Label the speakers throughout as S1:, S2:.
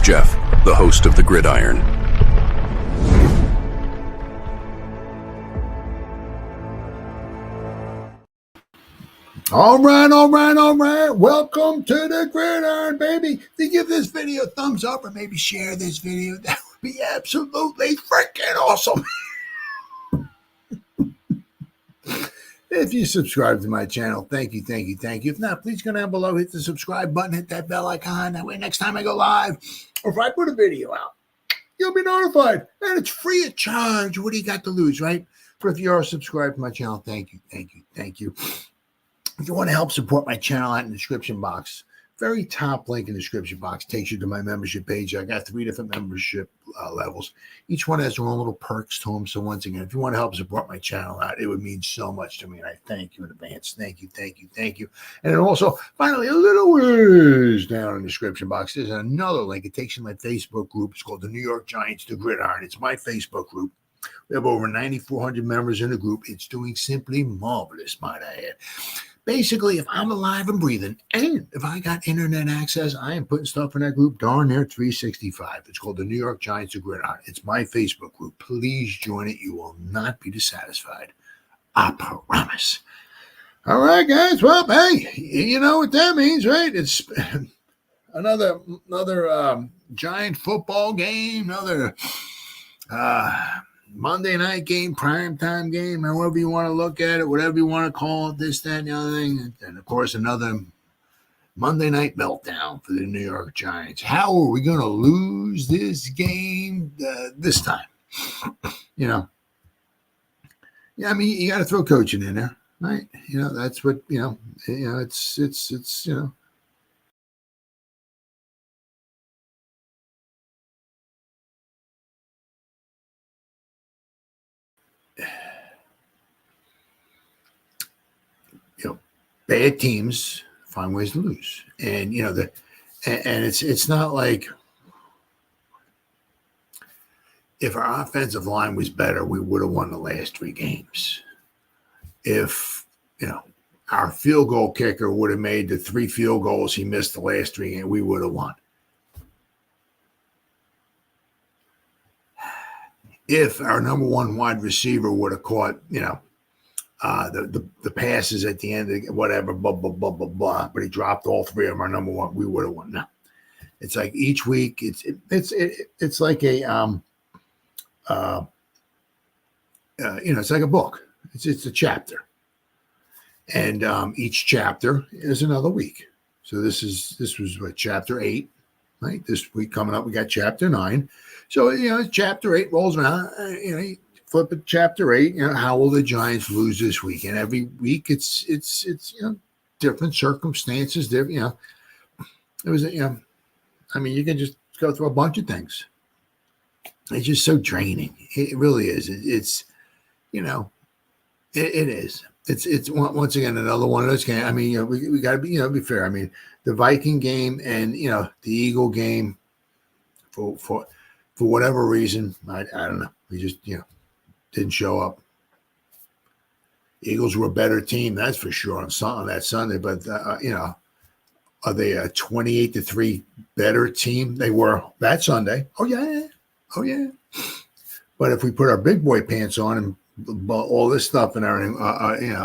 S1: Jeff, the host of the Gridiron.
S2: All right. Welcome to the Gridiron, baby. If you give this video a thumbs up or maybe share this video, that would be absolutely freaking awesome. If you subscribe to my channel, thank you. If not, please go down below, hit the subscribe button, hit that bell icon. That way next time I go live or if I put a video out, you'll be notified. And it's free of charge. What do you got to lose, right? But if you are subscribed to my channel, thank you. If you want to help support my channel, out in the description box, very top link in the description box takes you to my membership page. I got 3 different membership levels. Each one has their own little perks to them. So once again, if you want to help support my channel out, it would mean so much to me. And I thank you in advance. Thank you. And then also, finally, a little ways down in the description box, there's another link. It takes you to my Facebook group. It's called the New York Giants, the Gridiron. It's my Facebook group. We have over 9,400 members in the group. It's doing simply marvelous, might I add. Basically, if I'm alive and breathing, and if I got internet access, I am putting stuff in that group darn near 365. It's called the New York Giants, the Gridiron. It's my Facebook group. Please join it. You will not be dissatisfied. I promise. All right, guys. Well, hey, you know what that means, right? It's another Giant football game, another Monday night game, primetime game, however you want to look at it, whatever you want to call it, this, that, and the other thing. And, of course, another Monday night meltdown for the New York Giants. How are we going to lose this game this time? Yeah, I mean, you got to throw coaching in there, right? That's what, it's bad teams find ways to lose, and it's not like if our offensive line was better, we would have won the last 3 games. If our field goal kicker would have made the 3 field goals he missed the last 3 games, we would have won. If our number 1 wide receiver would have caught, the passes at the end of whatever, blah, but he dropped all 3 of them, our number 1, we would have won. No. It's like each week, it's like a, it's like a book. It's a chapter. And each chapter is another week. So this was what, chapter 8, right? This week coming up, we got chapter 9. So, chapter 8 rolls around, you flip it, chapter 8, how will the Giants lose this week? And every week it's different circumstances. There, it was, I mean, you can just go through a bunch of things. It's just so draining. It really is. It's it is. It's once again another one of those games. I mean, we got to be fair. I mean, the Viking game and the Eagle game, for whatever reason, I don't know. We just didn't show up. Eagles were a better team, that's for sure, on that Sunday. But are they a 28-3 better team? They were that Sunday. Oh yeah. But if we put our big boy pants on and all this stuff and everything,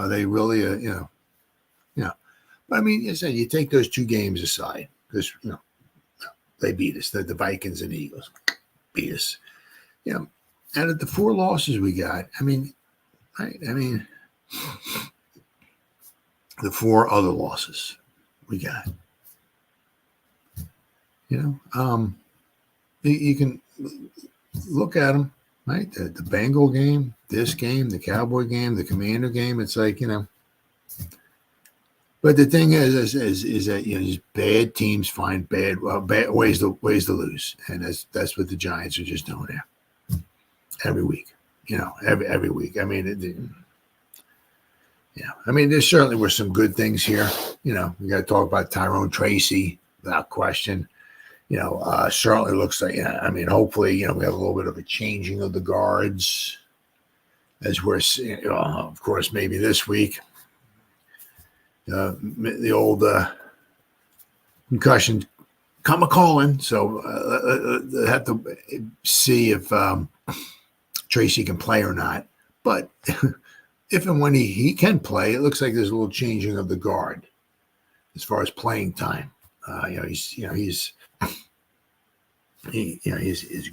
S2: they really, But I mean, you said you take those 2 games aside because they beat us. The Vikings and the Eagles beat us. Out of the 4 losses we got, I mean, the 4 other losses we got, you can look at them, right? The Bengal game, this game, the Cowboy game, the Commander game. It's like, but the thing is that just bad teams find bad ways to lose, and that's what the Giants are just doing there. Every week, every week. I mean, I mean, there certainly were some good things here. We got to talk about Tyrone Tracy without question. Certainly looks like, I mean, hopefully, we have a little bit of a changing of the guards as we're, of course, maybe this week, the old concussion come a calling. So have to see if Tracy can play or not. But if and when he can play, it looks like there's a little changing of the guard as far as playing time. He's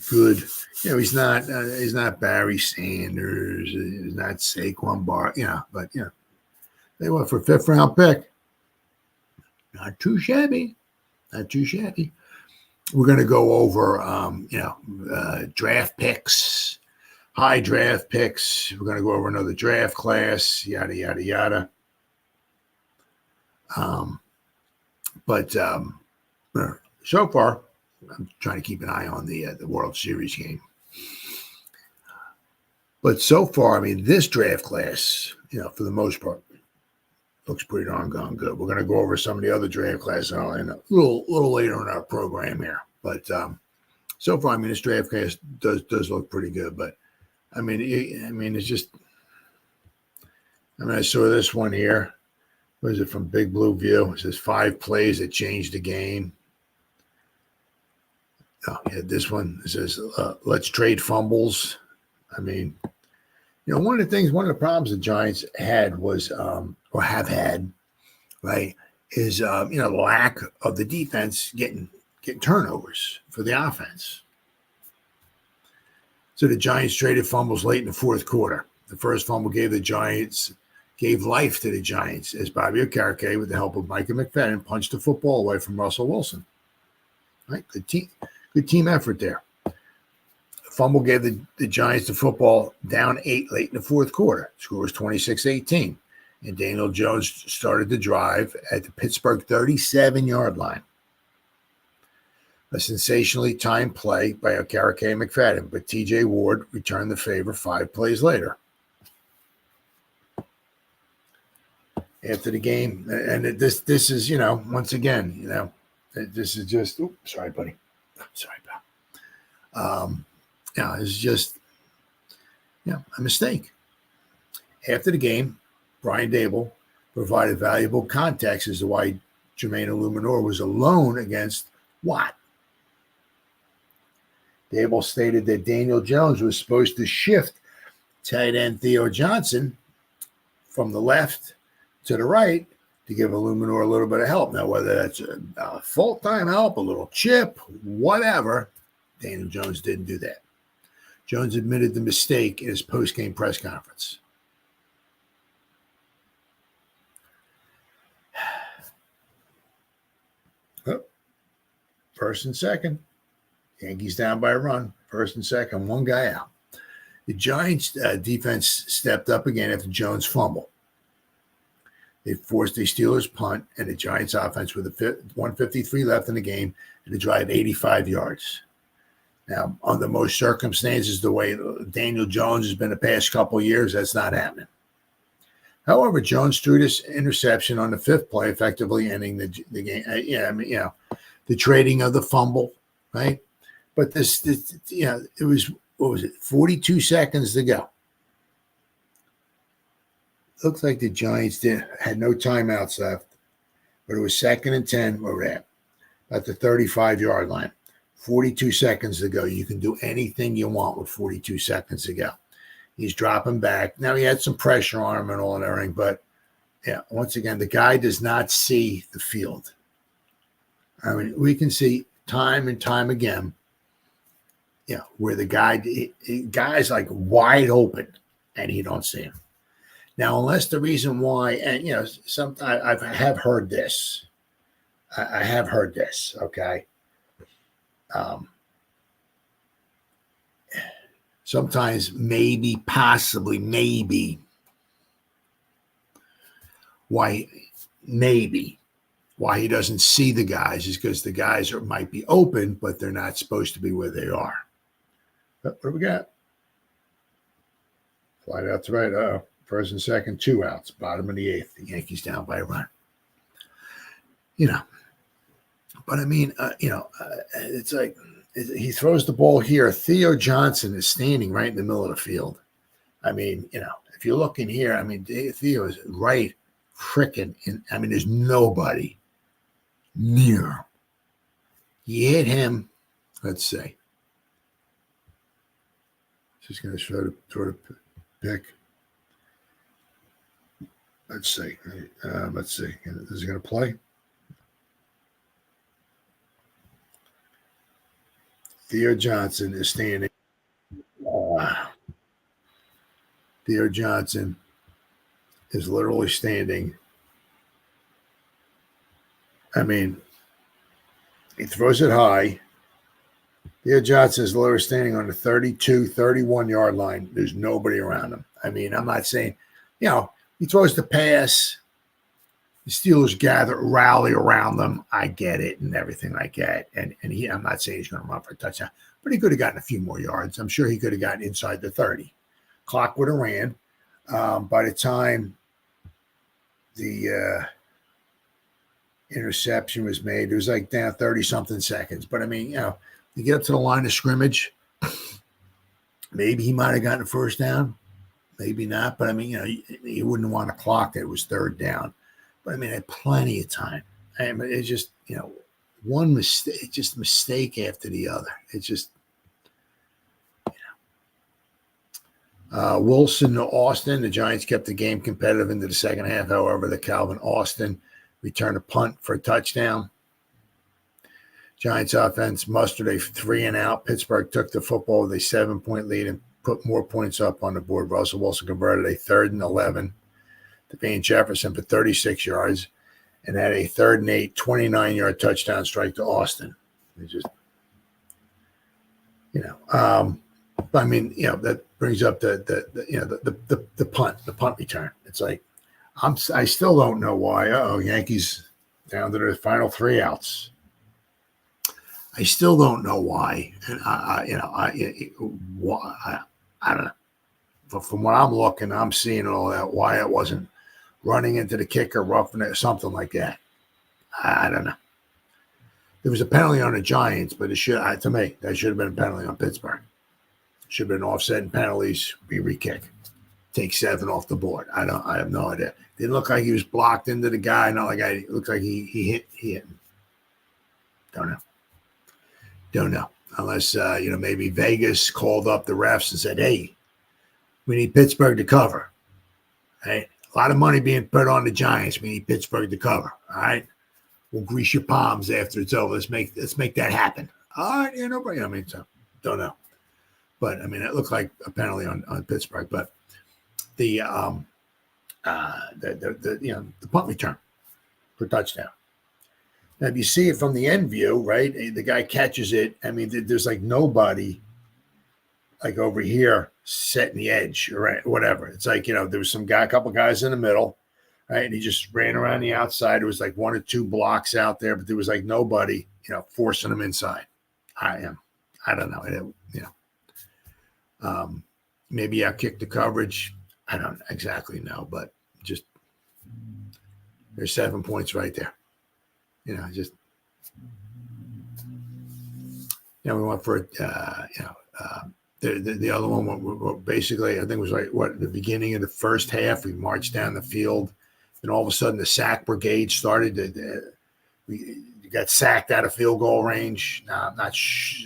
S2: good. He's not Barry Sanders. He's not Saquon Bar. But they went for a 5th round pick. Not too shabby. Not too shabby. We're going to go over, draft picks, high draft picks. We're going to go over another draft class, yada, yada, yada. But so far, I'm trying to keep an eye on the World Series game. But so far, I mean, this draft class, for the most part, looks pretty darn good. We're going to go over some of the other draft classes in a little later in our program here. But so far, I mean, this draft class does look pretty good. But I mean, it's just. I saw this one here. What is it from Big Blue View? It says 5 plays that changed the game. Oh, yeah, this one it says let's trade fumbles. I mean, one of the problems the Giants had was, or have had, right, is lack of the defense getting turnovers for the offense. So the Giants traded fumbles late in the 4th quarter. The first fumble gave life to the Giants as Bobby Okereke, with the help of Micah McFadden, punched the football away from Russell Wilson. Right, good team effort there. Fumble gave the Giants the football down 8 late in the 4th quarter. Score was 26-18. And Daniel Jones started the drive at the Pittsburgh 37-yard line. A sensationally timed play by Okereke and McFadden, but TJ Ward returned the favor 5 plays later. After the game, and this is, once again, this is just, sorry, buddy. Sorry, pal. It's just, a mistake. After the game, Brian Dable provided valuable context as to why Jermaine Illuminor was alone against Watt. Dable stated that Daniel Jones was supposed to shift tight end Theo Johnson from the left to the right to give Illuminor a little bit of help. Now, whether that's a full-time help, a little chip, whatever, Daniel Jones didn't do that. Jones admitted the mistake in his post-game press conference. Oh, 1st and 2nd. Yankees down by a run. 1st and 2nd, one guy out. The Giants defense stepped up again after Jones fumbled. They forced a Steelers punt, and the Giants offense with 1:53 left in the game and to drive 85 yards. Now, under most circumstances, the way Daniel Jones has been the past couple of years, that's not happening. However, Jones threw this interception on the 5th play, effectively ending the game. The trading of the fumble, right? But it was, 42 seconds to go. Looks like the Giants had no timeouts left, but it was 2nd and 10 where we're at the 35-yard line. 42 seconds to go. You can do anything you want with 42 seconds to go. He's dropping back. Now, he had some pressure on him and all and everything, but once again, the guy does not see the field. I mean, we can see time and time again, where the guy's like wide open and he don't see him. Now, unless the reason why, and sometimes I have heard this. I have heard this, okay? Sometimes maybe, possibly, maybe why he doesn't see the guys is because the guys might be open, but they're not supposed to be where they are. What do we got? Flight out to right. 1st and 2nd, 2 outs. Bottom of the 8th. The Yankees down by a run. But I mean, it's like he throws the ball here. Theo Johnson is standing right in the middle of the field. I mean, if you look in here, I mean, Theo is right freaking in. I mean, there's nobody near. You hit him. Let's see. Just going to throw the pick. Let's see. Is he going to play? Theo Johnson is standing. Theo Johnson is literally standing. I mean, he throws it high. Theo Johnson is literally standing on the 32, 31-yard line. There's nobody around him. I mean, I'm not saying, he throws the pass. The Steelers rally around them. I get it and everything like that. And I'm not saying he's going to run for a touchdown, but he could have gotten a few more yards. I'm sure he could have gotten inside the 30. Clock would have ran. By the time the interception was made, it was like down 30-something seconds. But, I mean, you get up to the line of scrimmage, maybe he might have gotten a first down. Maybe not. But, I mean, you wouldn't want to clock that it was third down. But, I mean, had plenty of time. I mean, it's just, one mistake, just mistake after the other. It's just, Wilson to Austin. The Giants kept the game competitive into the second half. However, the Calvin Austin returned a punt for a touchdown. Giants offense mustered a 3-and-out. Pittsburgh took the football with a 7-point lead and put more points up on the board. Russell Wilson converted a 3rd and 11 to Van Jefferson for 36 yards and had a 3rd and 8, 29-yard touchdown strike to Austin. It just, I mean, that brings up the punt return. It's like, I still don't know why. Yankees down to their final 3 outs. I still don't know why, and I don't know. But from what I'm looking, I'm seeing all that. Why it wasn't running into the kicker, roughing it, something like that. I don't know. There was a penalty on the Giants, but to me, that should have been a penalty on Pittsburgh. Should have been offsetting penalties, be re-kick, take 7 off the board. I have no idea. Didn't look like he was blocked into the guy. Not like it looked like he hit him. Don't know. Unless, maybe Vegas called up the refs and said, hey, we need Pittsburgh to cover. Hey, a lot of money being put on the Giants. We need Pittsburgh to cover. All right. We'll grease your palms after it's over. Let's make that happen. All right. Nobody. So don't know. But, it looked like a penalty on Pittsburgh. But the punt return for touchdown. Now, if you see it from the end view, right, the guy catches it. There's like nobody like over here setting the edge or whatever. It's like, there was a couple guys in the middle, right, and he just ran around the outside. It was like 1 or 2 blocks out there, but there was like nobody, forcing him inside. I don't know. Maybe I kicked the coverage. I don't exactly know, but just there's 7 points right there. We went for it. The other one, basically, I think it was like the beginning of the first half. We marched down the field, and all of a sudden the sack brigade started. We got sacked out of field goal range. Now, I'm not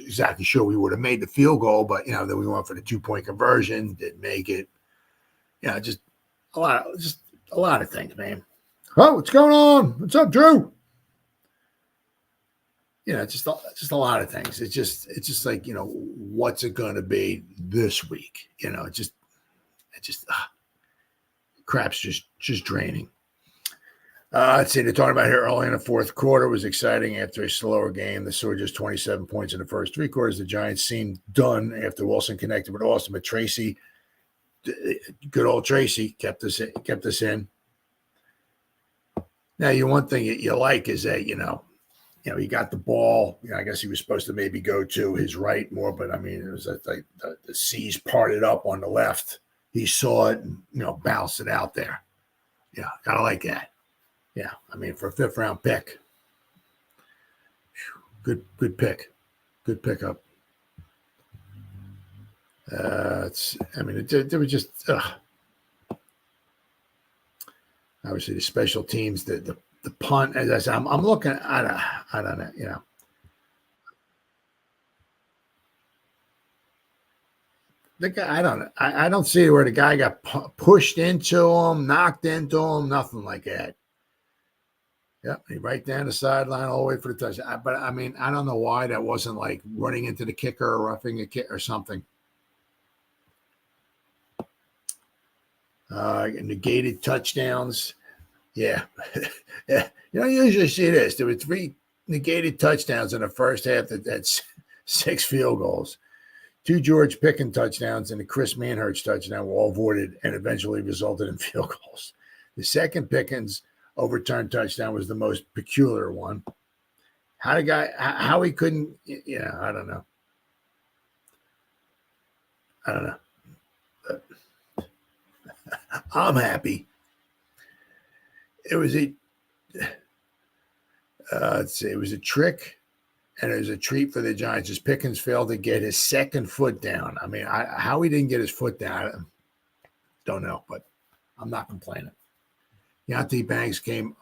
S2: exactly sure we would have made the field goal, but then we went for the 2-point conversion. Didn't make it. Just a lot of things, man. Oh, what's going on? What's up, Drew? Just a lot of things. It's just like, what's it going to be this week? Crap's just draining. Let's see. They're talking about here early in the fourth quarter. It was exciting after a slower game. They saw just 27 points in the first 3 quarters. The Giants seemed done after Wilson connected with Austin, but Tracy, good old Tracy, kept us in. Now, one thing you like is that, he got the ball. I guess he was supposed to maybe go to his right more, but it was like the C's parted up on the left. He saw it and, bounced it out there. Yeah, gotta like that. Yeah, for a 5th round pick. Good pick. Good pickup. There was just obviously the special teams, the punt, as I said, I'm looking at, I don't know, the guy, I don't see where the guy got pushed into him, knocked into him, nothing like that. Yep, he right down the sideline all the way for the touchdown. But I mean, I don't know why that wasn't like running into the kicker or roughing a kick or something. Negated touchdowns. Yeah. Yeah. You don't usually see this. There were 3 negated touchdowns in the first half. That's 6 field goals. 2 George Pickens touchdowns and a Chris Manhertz touchdown were all avoided and eventually resulted in field goals. The second Pickens overturned touchdown was the most peculiar one. How he couldn't, I don't know. But I'm happy. It was it was a trick, and it was a treat for the Giants as Pickens failed to get his second foot down. I mean, how he didn't get his foot down, I don't know, but I'm not complaining. Deontay Banks came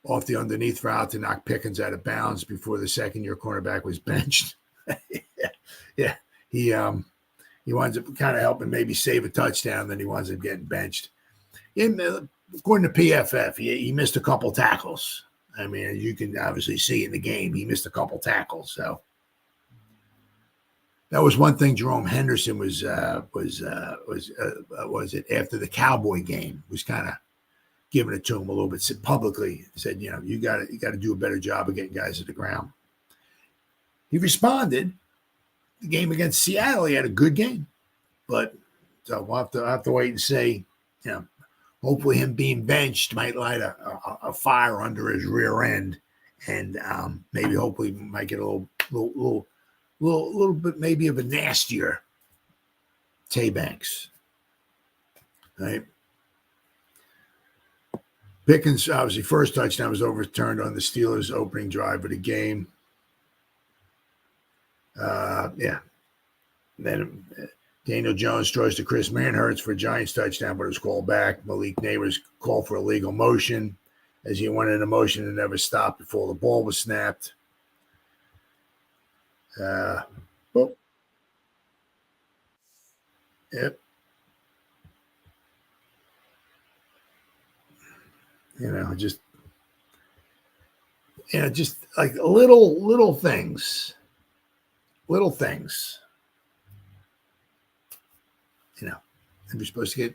S2: off the underneath route to knock Pickens out of bounds before the second-year cornerback was benched. Yeah. He winds up kind of helping maybe save a touchdown, then he winds up getting benched. According to PFF, he missed a couple tackles. I mean, you can obviously see in the game, he missed a couple tackles. So that was one thing. Jerome Henderson was it after the Cowboy game was kind of giving it to him a little bit publicly. Said, you got to do a better job of getting guys to the ground. He responded. The game against Seattle, he had a good game, but so we'll have to wait and see. Hopefully him being benched might light a fire under his rear end, and maybe hopefully might get a little bit maybe of a nastier Tay Banks. Right? Pickens, obviously, first touchdown was overturned on the Steelers' opening drive of the game. Then Daniel Jones throws to Chris Manhertz for a Giants touchdown, but it was called back. Malik Neighbors called for illegal motion as he went into motion and never stopped before the ball was snapped. Yep. Just like little things. Little things. And you're supposed to get,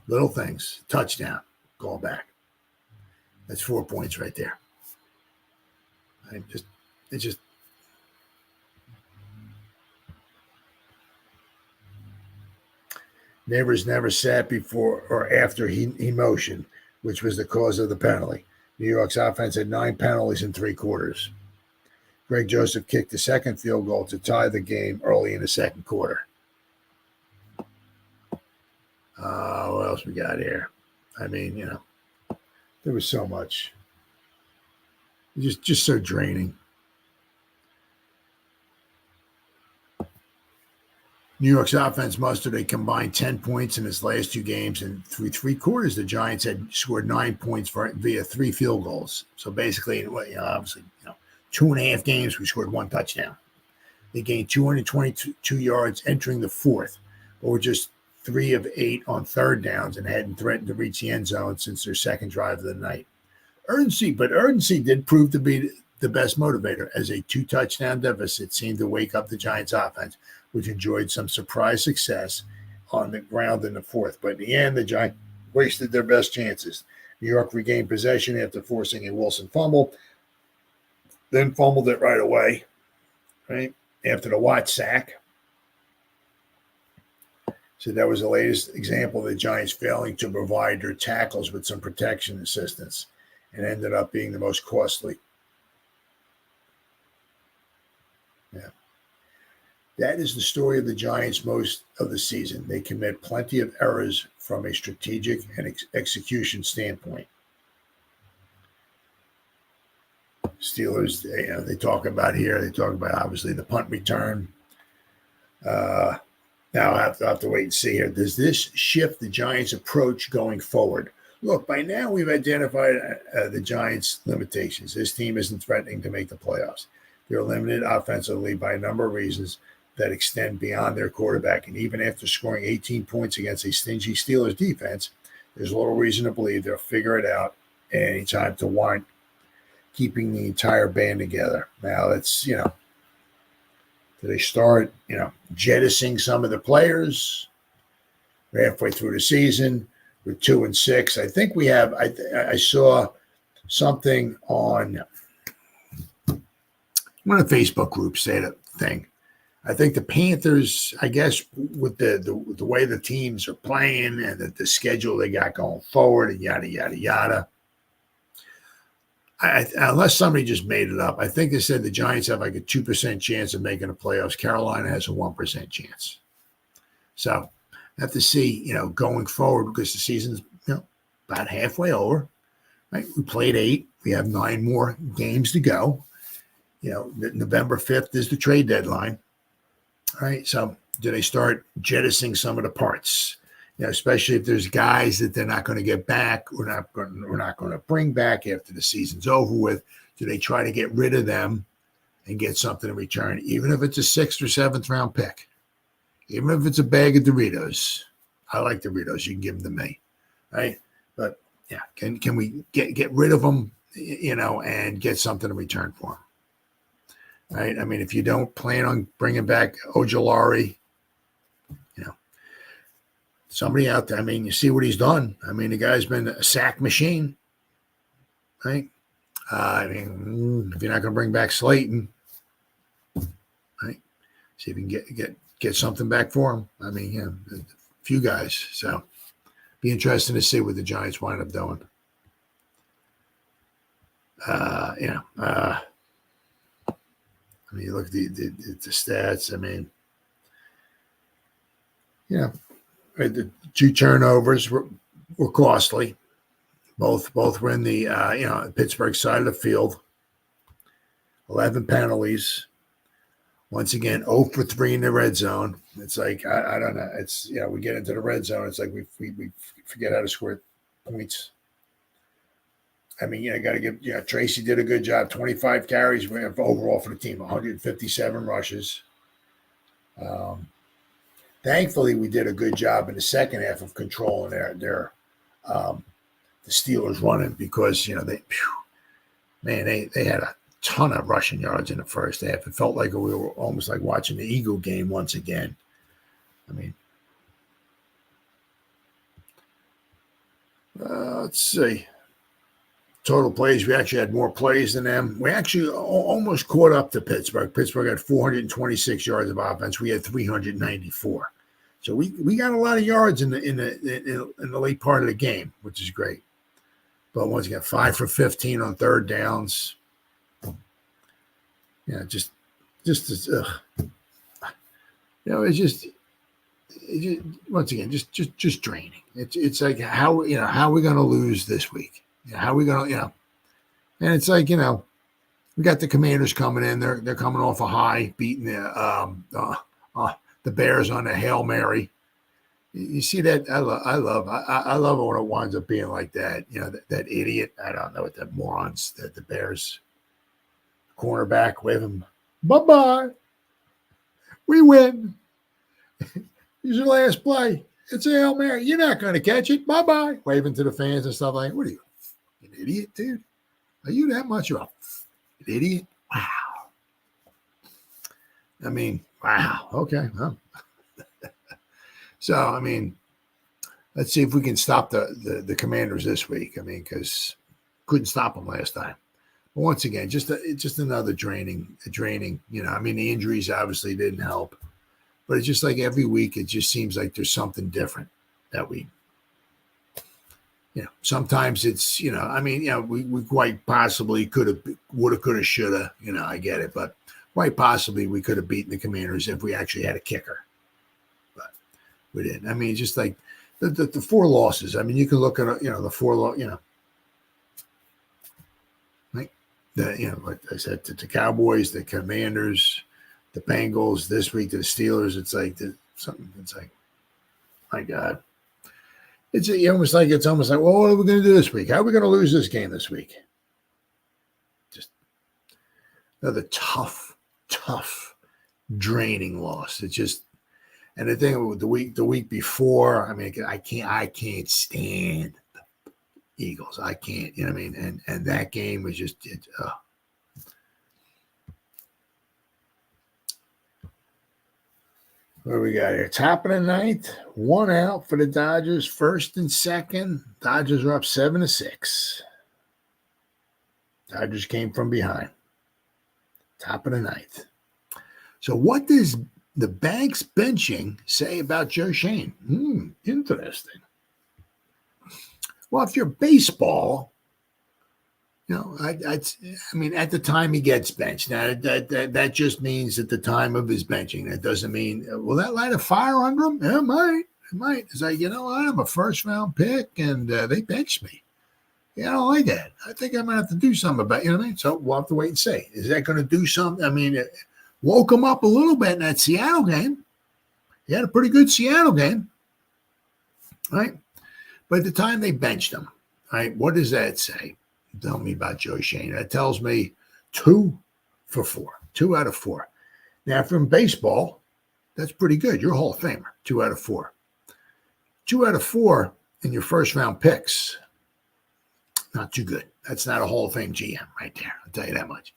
S2: little things. Touchdown. Call back. That's 4 points right there. Neighbors never sat before or after he motioned, which was the cause of the penalty. New York's offense had 9 penalties in 3 quarters. Greg Joseph kicked the second field goal to tie the game early in the second quarter. What else we got here? I mean, there was so much. Just so draining. New York's offense mustered a combined 10 points in its last 2 games, and through 3 quarters, the Giants had scored 9 points via 3 field goals. So basically, obviously, 2.5 games, we scored 1 touchdown. They gained 222 yards entering the fourth, but were just 3 of 8 on third downs and hadn't threatened to reach the end zone since their second drive of the night. Urgency did prove to be the best motivator, as a 2-touchdown deficit seemed to wake up the Giants' offense, which enjoyed some surprise success on the ground in the fourth. But in the end, the Giants wasted their best chances. New York regained possession after forcing a Wilson fumble, then fumbled it right away, right after the Watt sack. So that was the latest example of the Giants failing to provide their tackles with some protection assistance, and ended up being the most costly. Yeah. That is the story of the Giants most of the season. They commit plenty of errors from a strategic and execution standpoint. Steelers, they talk about obviously the punt return. Now I have to wait and see here. Does this shift the Giants' approach going forward? Look, by now we've identified the Giants' limitations. This team isn't threatening to make the playoffs. They're limited offensively by a number of reasons, that extend beyond their quarterback. And even after scoring 18 points against a stingy Steelers defense, there's little reason to believe they'll figure it out anytime to warrant keeping the entire band together. Now, let's, do they start, jettisoning some of the players? We're halfway through the season. We're 2-6. I think we have, I saw something on one of the Facebook groups say that thing. I think the Panthers, I guess, with the way the teams are playing and the schedule they got going forward and yada, yada, yada. Unless somebody just made it up, I think they said the Giants have like a 2% chance of making the playoffs. Carolina has a 1% chance. So I have to see, going forward, because the season's, about halfway over. Right? We played 8. We have 9 more games to go. November 5th is the trade deadline. All right, so do they start jettisoning some of the parts? Especially if there's guys that they're not going to get back, we're not going to bring back after the season's over with. Do they try to get rid of them and get something in return, even if it's a 6th or 7th round pick, even if it's a bag of Doritos? I like Doritos. You can give them to me, right? But yeah, can we get rid of them, and get something in return for them? Right. I mean, if you don't plan on bringing back Ojulari, somebody out there, I mean, you see what he's done. I mean, the guy's been a sack machine, right? If you're not going to bring back Slayton, right? See if you can get something back for him. I mean, a few guys. So be interesting to see what the Giants wind up doing. I mean, you look at the stats. I mean, the 2 turnovers were costly. Both were in the Pittsburgh side of the field. 11 penalties. Once again, 0 for 3 in the red zone. It's like I don't know. It's we get into the red zone. It's like we forget how to score points. I mean, got to give, Tracy did a good job. 25 carries overall for the team, 157 rushes. Thankfully, we did a good job in the second half of controlling the Steelers running, because, they had a ton of rushing yards in the first half. It felt like we were almost like watching the Eagle game once again. I mean, let's see. Total plays, we actually had more plays than them. We actually almost caught up to Pittsburgh. Pittsburgh had 426 yards of offense. We had 394. So we got a lot of yards in the late part of the game, which is great. But once again, 5 for 15 on third downs. It's just once again, just draining. It's like how are we going to lose this week? How are we going to, and it's like, we got the Commanders coming in. They're coming off a high, beating the Bears on a Hail Mary. You see that? I love it when it winds up being like that. That idiot. I don't know what that morons, the Bears cornerback, wave him, bye-bye. We win. Here's your last play. It's a Hail Mary. You're not going to catch it. Bye-bye. Waving to the fans and stuff like that. What are you? An idiot, dude? Are you that much of an idiot? Wow. I mean, wow. Okay. Well. So, I mean, let's see if we can stop the Commanders this week. I mean, because couldn't stop them last time. But once again, just another draining. I mean, the injuries obviously didn't help. But it's just like every week, it just seems like there's something different that we sometimes it's, we quite possibly woulda, shoulda, I get it, but quite possibly we could have beaten the Commanders if we actually had a kicker, but we didn't. I mean, just like the 4 losses. I mean, you can look at, the 4, like like I said, to the Cowboys, the Commanders, the Bengals, this week to the Steelers. It's like something. It's like, my God. It's almost like, well, what are we going to do this week? How are we going to lose this game this week? Just another tough draining loss. It's just, and the thing with the week before, I mean, I can't stand the Eagles. I can't, you know what I mean? And that game was just, what do we got here? Top of the ninth, 1 out for the Dodgers, first and second. Dodgers are up 7-6. Dodgers came from behind. Top of the ninth. So what does the Banks benching say about Joe Shane? Interesting. Well, if you're baseball, you know, I mean, at the time he gets benched. Now, that just means at the time of his benching. That doesn't mean, will that light a fire under him? Yeah, it might. It might. It's like, you know what? I'm a first-round pick, and they benched me. Yeah, I don't like that. I think I'm going to have to do something about it. You know what I mean? So we'll have to wait and see. Is that going to do something? I mean, it woke him up a little bit in that Seattle game. He had a pretty good Seattle game. Right? But at the time they benched him, right? What does that say? Tell me about Joe Shane. That tells me 2 for 4. 2 out of 4. Now, from baseball, that's pretty good. You're a Hall of Famer. 2 out of 4. 2 out of 4 in your first-round picks. Not too good. That's not a Hall of Fame GM right there. I'll tell you that much.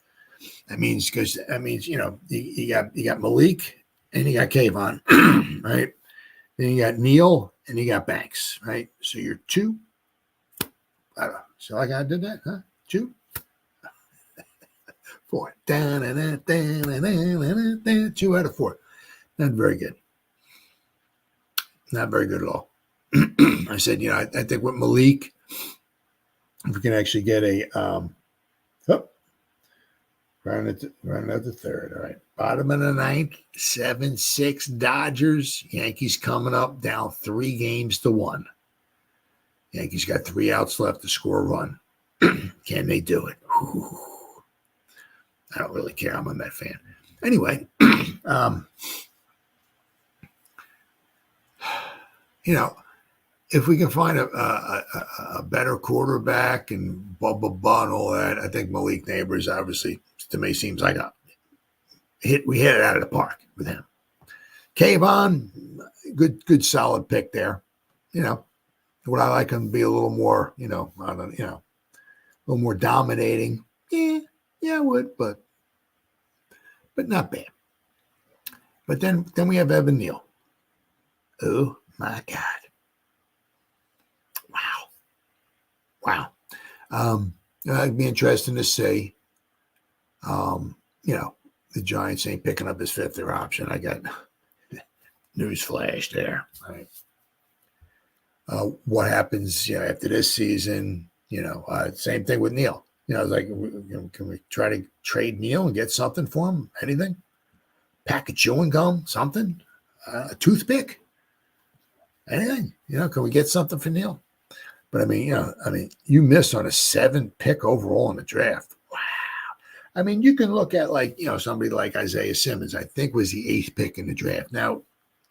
S2: That means, you know, you got Malik and you got Kayvon, right? Then you got Neal and you got Banks, right? So you're 2. I don't know. So like I did that, huh? 2, 4. 2 out of 4. Not very good. Not very good at all. I said, you know, I think with Malik, if we can actually get a round out the third. All right. Bottom of the ninth, 7-6 Dodgers. Yankees coming up down 3 games to 1. Yankees got 3 outs left to score a run. Can they do it? Whew. I don't really care. I'm a Met fan. Anyway, you know, if we can find a better quarterback and blah, blah, blah, and all that, I think Malik Neighbors, obviously, to me, seems like we hit it out of the park with him. Kayvon, good solid pick there. You know, would I like him to be a little more, you know, a little more dominating? Yeah, I would, but not bad. But then we have Evan Neal. Oh, my God. Wow. It'd be interesting to see. You know, the Giants ain't picking up his 5th-year option. I got news flash there. Right. What happens, you know, after this season? You know, same thing with Neal. You know, like, can we try to trade Neal and get something for him? Anything? Pack of chewing gum? Something? A toothpick? Anything? You know, can we get something for Neal? But I mean, you miss on a 7th pick overall in the draft. Wow. I mean, you can look at, like, you know, somebody like Isaiah Simmons, I think was the 8th pick in the draft. Now,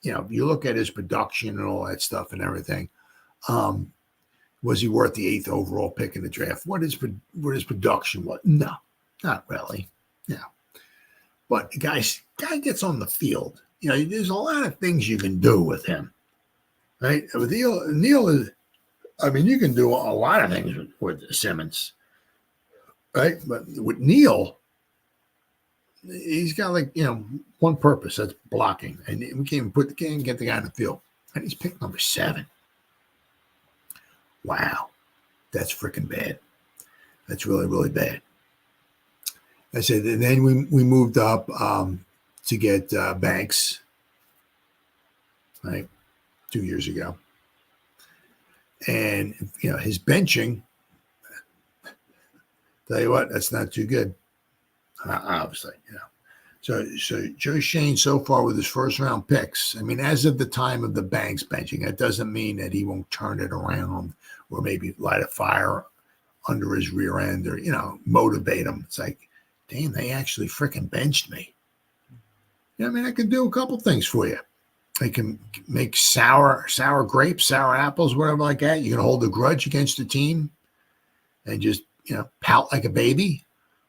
S2: you know, you look at his production and all that stuff and everything. Was he worth the 8th overall pick in the draft? What his production was? No, not really. No. But the guy gets on the field. You know, there's a lot of things you can do with him. Right? With Neal is, I mean, you can do a lot of things with Simmons, right? But with Neal, he's got, like, you know, one purpose. That's blocking. And we can't get the guy in the field. And he's picked number 7. Wow. That's freaking bad. That's really, really bad. I said, and then we moved up to get Banks, right, 2 years ago. And, you know, his benching, tell you what, that's not too good, obviously, you know. So Joe Shane so far with his first-round picks, I mean, as of the time of the Banks benching, that doesn't mean that he won't turn it around or maybe light a fire under his rear end or, you know, motivate him. It's like, damn, they actually freaking benched me. Yeah, I mean, I can do a couple things for you. I can make sour grapes, sour apples, whatever like that. You can hold a grudge against the team and just, you know, pout like a baby,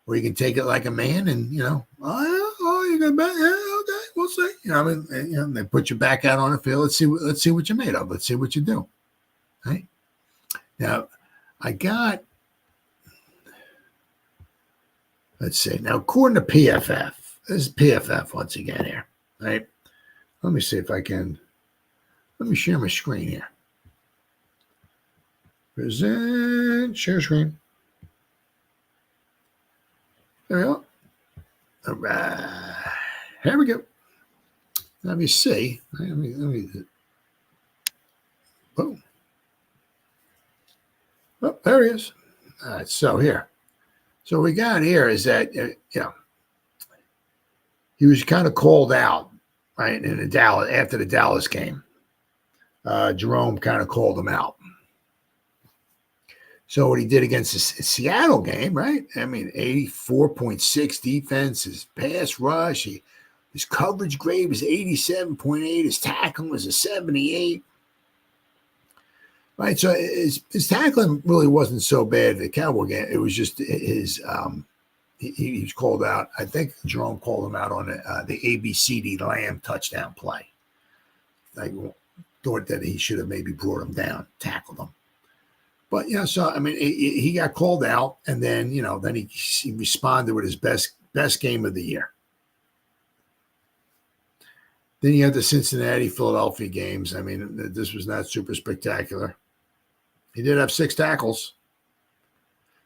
S2: or you can take it like a man and, you know, oh, you're going to bet? Yeah, see. They put you back out on the field. Let's see what you're made of. Let's see what you do. Right? Now, let's see. Now, according to PFF, this is PFF once again here, right? Let me see if I can. Let me share my screen here. Present, share screen. There we go. All right. Here we go. Let me see. Let me. Boom. Oh, there he is. All right. So here. So what we got here is that, he was kind of called out, right, in the Dallas after the Dallas game. Jerome kind of called him out. So what he did against the Seattle game, right? 84.6 defense, his pass rush, his coverage grade was 87.8, his tackling was a 78. Right, so his tackling really wasn't so bad the Cowboy game. It was just his he was called out. I think Jerome called him out on the ABCD Lamb touchdown play. I thought that he should have maybe brought him down, tackled him. But he got called out, and then then he responded with his best game of the year. Then you had the Cincinnati, Philadelphia games. This was not super spectacular. He did have 6 tackles,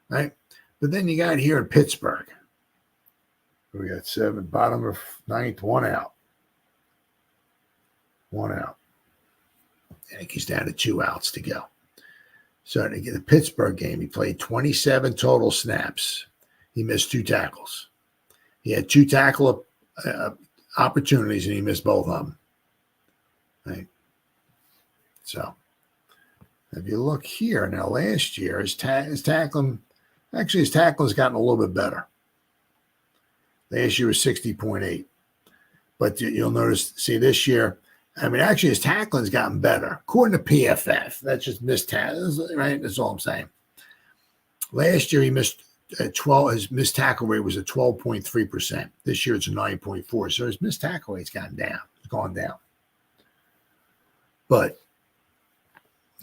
S2: right? But then you got here in Pittsburgh. We got 7, bottom of 9th, 1 out. 1 out. I think he's down to 2 outs to go. So to get the Pittsburgh game, he played 27 total snaps. He missed 2 tackles. He had 2 tackle opportunities, and he missed both of them. Right? So if you look here now, last year his tackling has gotten a little bit better. Last year was 60.8, but you'll notice. See, this year, his tackling's gotten better according to PFF. That's just missed tackles, right? That's all I'm saying. Last year he missed 12. His missed tackle rate was at 12.3%. This year it's a 9.4. So his missed tackle rate's gone down. It's gone down. But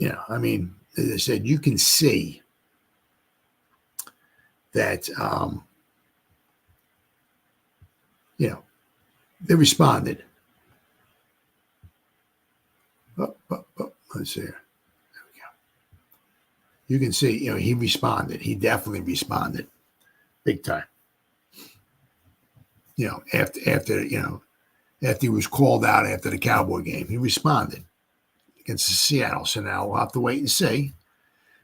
S2: as I said, you can see that, they responded. Let's see here. There we go. You can see, he responded. He definitely responded big time. After he was called out after the Cowboy game, he responded against Seattle. So now we'll have to wait and see,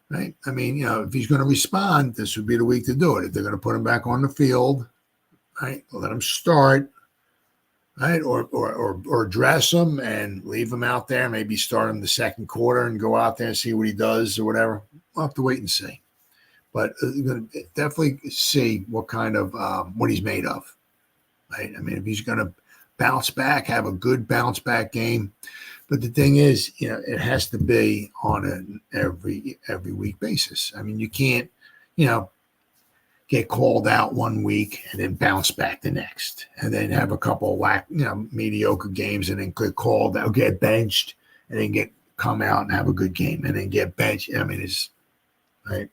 S2: right? If he's going to respond, this would be the week to do it. If they're going to put him back on the field, right, let him start, right, or dress him and leave him out there. Maybe start him the second quarter and go out there and see what he does or whatever. We'll have to wait and see. But you're going to definitely see what kind of what he's made of, right? If he's going to bounce back, have a good bounce back game. But the thing is, it has to be on an every week basis. You can't, get called out one week and then bounce back the next, and then have a couple of mediocre games and then get called out, get benched, and then come out and have a good game and then get benched. It's right.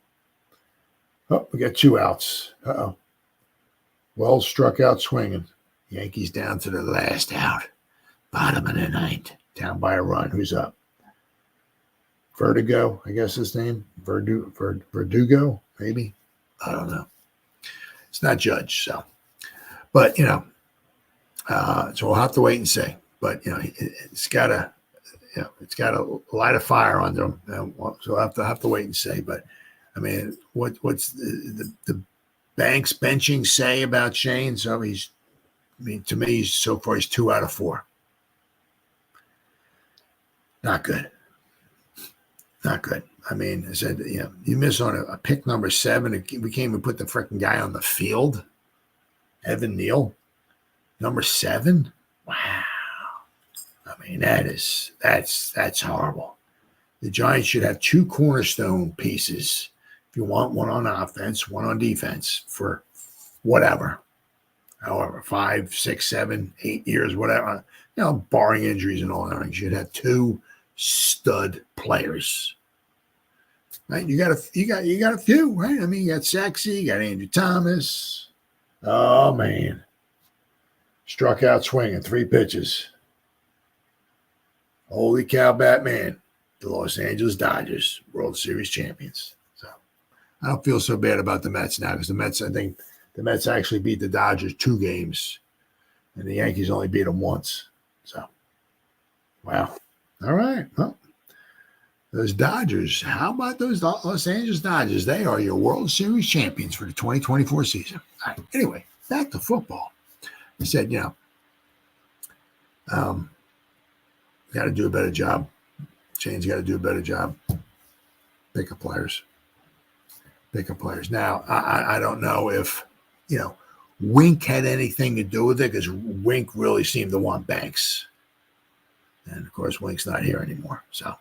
S2: Oh, we got 2 outs. Uh-oh. Wells struck out swinging. Yankees down to the last out. Bottom of the 9th. Down by a run. Who's up? Vertigo, I guess his name. Verdugo, maybe. I don't know. It's not Judge, so. But, so we'll have to wait and see. But, it's got a light of fire under him. So we'll have to wait and see. But, what's the Banks benching say about Shane? So to me, so far he's 2 out of 4. Not good. Not good. I said, you miss on a pick number 7. We can't even put the freaking guy on the field. Evan Neal, number 7. Wow. That's horrible. The Giants should have 2 cornerstone pieces. If you want one on offense, one on defense for whatever. however, 5, 6, 7, 8 years, whatever, barring injuries and all that, you'd have two stud players. Right? You got a few, right? I mean, you got Sexy, you got Andrew Thomas. Oh man. Struck out swinging 3 pitches. Holy cow, Batman. The Los Angeles Dodgers, World Series champions. So I don't feel so bad about the Mets now because I think the Mets actually beat the Dodgers 2 games and the Yankees only beat them once. So, wow. All right. Well, those Dodgers, how about those Los Angeles Dodgers? They are your World Series champions for the 2024 season. All right. Anyway, back to football. I said, got to do a better job. Shane's got to do a better job. Pick up players. Now, I don't know if, Wink had anything to do with it because Wink really seemed to want Banks. And, of course, Wink's not here anymore. So,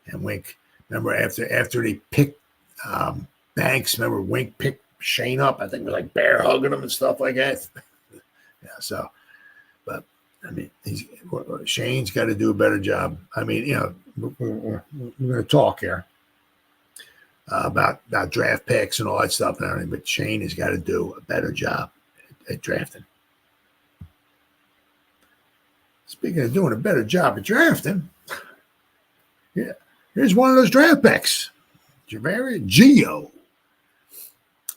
S2: and Wink, remember after they picked Banks, remember Wink picked Shane up? I think it was like bear hugging him and stuff like that. Yeah, so, but I mean, Shane's got to do a better job. I mean, we're going to talk here about draft picks and all that stuff and everything, but Shane has got to do a better job at drafting. Speaking of doing a better job at drafting, yeah, here's one of those draft picks, Gio.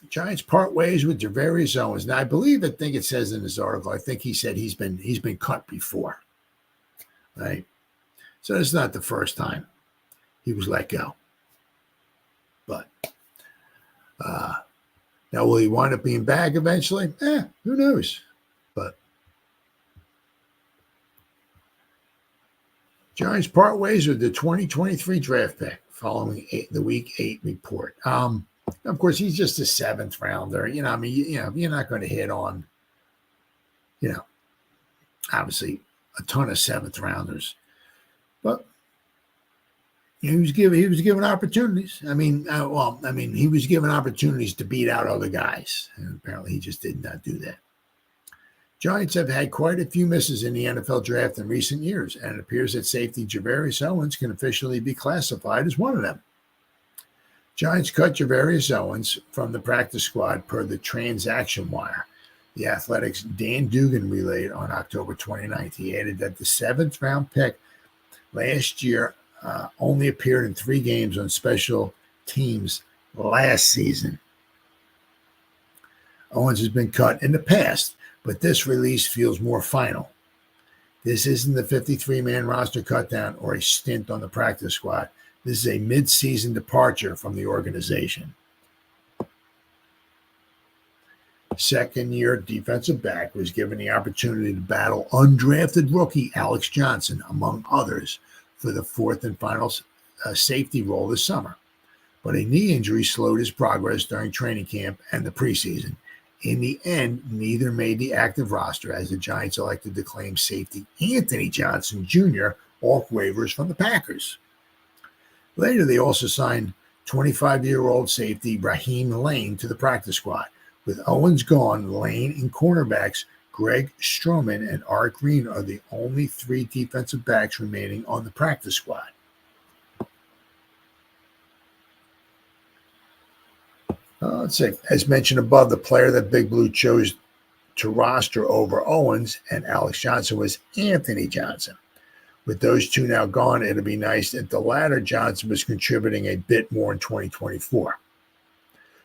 S2: Giants part ways with Javarius Owens. Now, I think it says in this article, I think he said he's been cut before, right? So it's not the first time he was let go. But now, will he wind up being back eventually? Who knows? But Giants part ways with the 2023 draft pick following the Week 8 report. Of course, he's just a 7th rounder. You're not going to hit on, obviously a ton of 7th rounders. But he was given opportunities. He was given opportunities to beat out other guys. And apparently he just did not do that. Giants have had quite a few misses in the NFL draft in recent years, and it appears that safety Javarius Owens can officially be classified as one of them. Giants cut Javarius Owens from the practice squad per the transaction wire. The Athletic's Dan Dugan relayed on October 29th. He added that the 7th round pick last year only appeared in 3 games on special teams last season. Owens has been cut in the past, but this release feels more final. This isn't the 53-man roster cutdown or a stint on the practice squad. This is a mid-season departure from the organization. Second-year defensive back was given the opportunity to battle undrafted rookie Alex Johnson, among others, for the 4th and final safety role this summer. But a knee injury slowed his progress during training camp and the preseason. In the end, neither made the active roster as the Giants elected to claim safety Anthony Johnson Jr. off waivers from the Packers. Later, they also signed 25-year-old safety Raheem Lane to the practice squad. With Owens gone, Lane and cornerbacks Greg Stroman and Art Green are the only 3 defensive backs remaining on the practice squad. Let's see. As mentioned above, the player that Big Blue chose to roster over Owens and Alex Johnson was Anthony Johnson. With those 2 now gone, it'll be nice if the latter Johnson was contributing a bit more in 2024.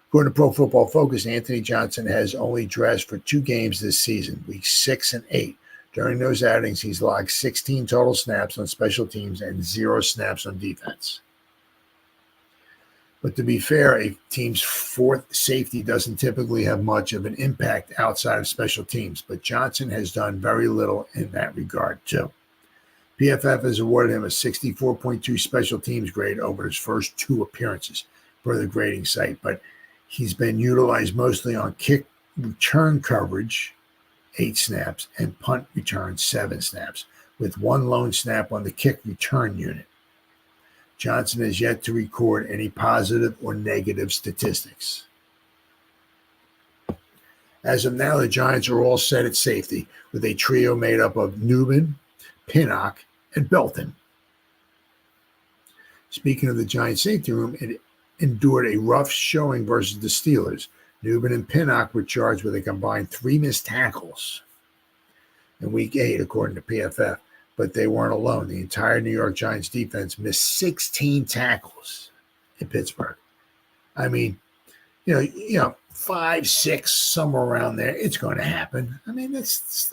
S2: According to Pro Football Focus, Anthony Johnson has only dressed for 2 games this season, weeks 6 and 8. During those outings, he's logged 16 total snaps on special teams and 0 snaps on defense. But to be fair, a team's 4th safety doesn't typically have much of an impact outside of special teams, but Johnson has done very little in that regard, too. PFF has awarded him a 64.2 special teams grade over his first 2 appearances per the grading site, but he's been utilized mostly on kick return coverage, 8 snaps, and punt return, 7 snaps, with 1 lone snap on the kick return unit. Johnson has yet to record any positive or negative statistics. As of now, the Giants are all set at safety with a trio made up of Newman, Pinnock, and Belton. Speaking of the Giants safety room, it endured a rough showing versus the Steelers. Newman and Pinnock were charged with a combined 3 missed tackles in Week 8, according to PFF. But they weren't alone. The entire New York Giants defense missed 16 tackles in Pittsburgh. I mean, you know, 5, 6, somewhere around there. It's going to happen. I mean, that's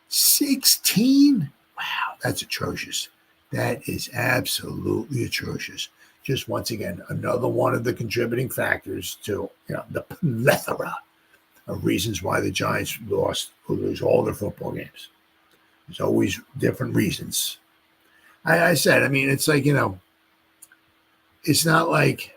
S2: 16. Wow, that's atrocious. That is absolutely atrocious. Just once again, another one of the contributing factors to the plethora of reasons why the Giants lose all their football games. There's always different reasons. I said, I mean, it's like, it's not like,